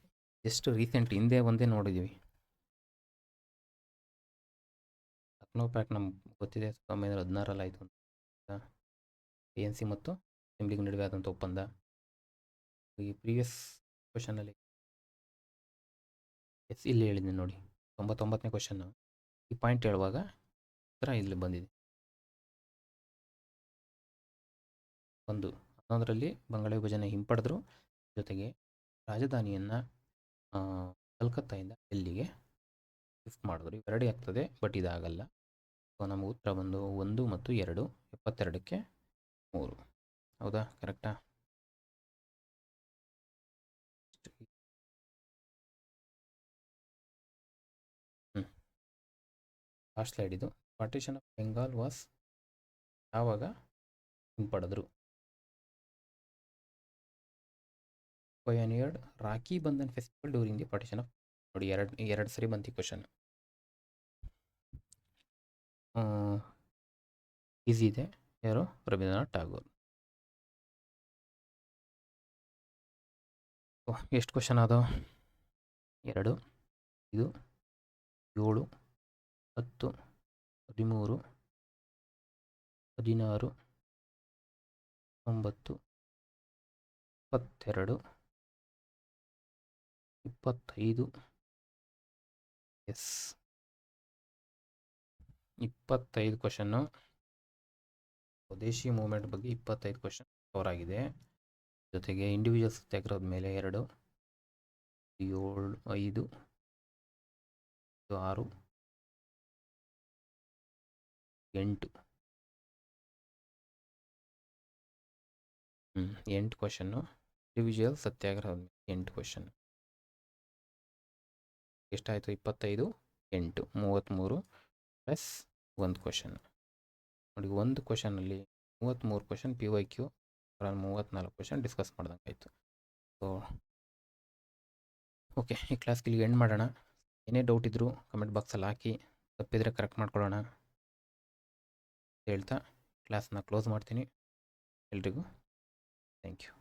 ಎಷ್ಟು ರೀಸೆಂಟ್ ಹಿಂದೆ ಒಂದೇ ನೋಡಿದ್ದೀವಿ. ಲಕ್ನೋ ಪ್ಯಾಕ್ಟ್ ನಮ್ಗೆ ಗೊತ್ತಿದೆ 1916 ಆಯಿತು ಅಂತ. ANC ಮತ್ತು ಮುಸ್ಲಿಂ ಲೀಗ್ ನಡುವೆ ಆದಂಥ ಒಪ್ಪಂದ. ಈ ಪ್ರೀವಿಯಸ್ ಕ್ವಶನಲ್ಲಿ ಎಸ್ ಇಲ್ಲಿ ಹೇಳಿದ್ದೀನಿ ನೋಡಿ, 99ನೇ ಕ್ವಶನ್ನು. ಈ ಪಾಯಿಂಟ್ ಹೇಳುವಾಗ ಉತ್ತರ ಇಲ್ಲಿ ಬಂದಿದೆ. 11ರಲ್ಲಿ ಬಂಗಾಳ ವಿಭಜನೆ ಹಿಂಪಡೆದ್ರು, ಜೊತೆಗೆ ರಾಜಧಾನಿಯನ್ನು ಕಲ್ಕತ್ತಾಯಿಂದ ಡೆಲ್ಲಿಗೆ ಶಿಫ್ಟ್ ಮಾಡಿದ್ರು. ಇವೆರಡೇ ಆಗ್ತದೆ, ಬಟ್ ಇದಾಗಲ್ಲ. ಸೊ ನಮಗೆ ಉತ್ತರ ಬಂದು 1 ಮತ್ತು 2, 72ಕ್ಕೆ 3. ಹೌದಾ? ಕರೆಕ್ಟಾ? ಲಾಸ್ಟ್ ಸ್ಲೈಡ್ ಇದು. ಪಾರ್ಟಿಷನ್ ಆಫ್ ಬೆಂಗಾಲ್ ವಾಸ್ ಯಾವಾಗ ಹಿಂಪಡೆದ್ರು? Pioneered Rakhi Bandhan festival during the partition of. ನೋಡಿ, ಎರಡು ಸರಿ ಬಂತು ಕ್ವಶನ್. ಈಸಿ ಇದೆ. ಯಾರು? ರವೀಂದ್ರನಾಥ್ ಟಾಗೋರ್. ಎಷ್ಟು ಕ್ವಶನ್ ಅದು? 2, 5, 7, 10, 13, 16, 9, 22, 25. S, 25 question. ಸ್ವದೇಶಿ ಮೂವ್ಮೆಂಟ್ ಬಗ್ಗೆ 25 ಕ್ವಶನ್ ಕವರ್ ಆಗಿದೆ. ಜೊತೆಗೆ ಇಂಡಿವಿಜುವಲ್ ಸತ್ಯಾಗ್ರಹದ ಮೇಲೆ 2, 7, 5, 6, 8. 8 ಕ್ವಶನ್ನು. ಇಂಡಿವಿಜುವಲ್ ಸತ್ಯಾಗ್ರಹದ ಮೇಲೆ 8 ಕ್ವಶನ್. ಎಷ್ಟಾಯಿತು? 25, 8, 33 ಪ್ಲಸ್ 1 ಕ್ವಶನ್. ನೋಡಿ, ಒಂದು ಕ್ವಶನಲ್ಲಿ 33 ಕ್ವಶನ್ PYQ, 34 ಕ್ವಶನ್ ಡಿಸ್ಕಸ್ ಮಾಡ್ದಂಗೆ ಆಯಿತು. ಸೊ ಓಕೆ, ಈ ಕ್ಲಾಸ್ಗೆ ಇಲ್ಲಿ ಎಂಡ್ ಮಾಡೋಣ. ಏನೇ ಡೌಟ್ ಇದ್ದರೂ ಕಮೆಂಟ್ ಬಾಕ್ಸಲ್ಲಿ ಹಾಕಿ, ತಪ್ಪಿದರೆ ಕರೆಕ್ಟ್ ಮಾಡ್ಕೊಳ್ಳೋಣ ಹೇಳ್ತಾ ಕ್ಲಾಸ್ನ ಕ್ಲೋಸ್ ಮಾಡ್ತೀನಿ. ಎಲ್ರಿಗೂ ಥ್ಯಾಂಕ್ ಯು.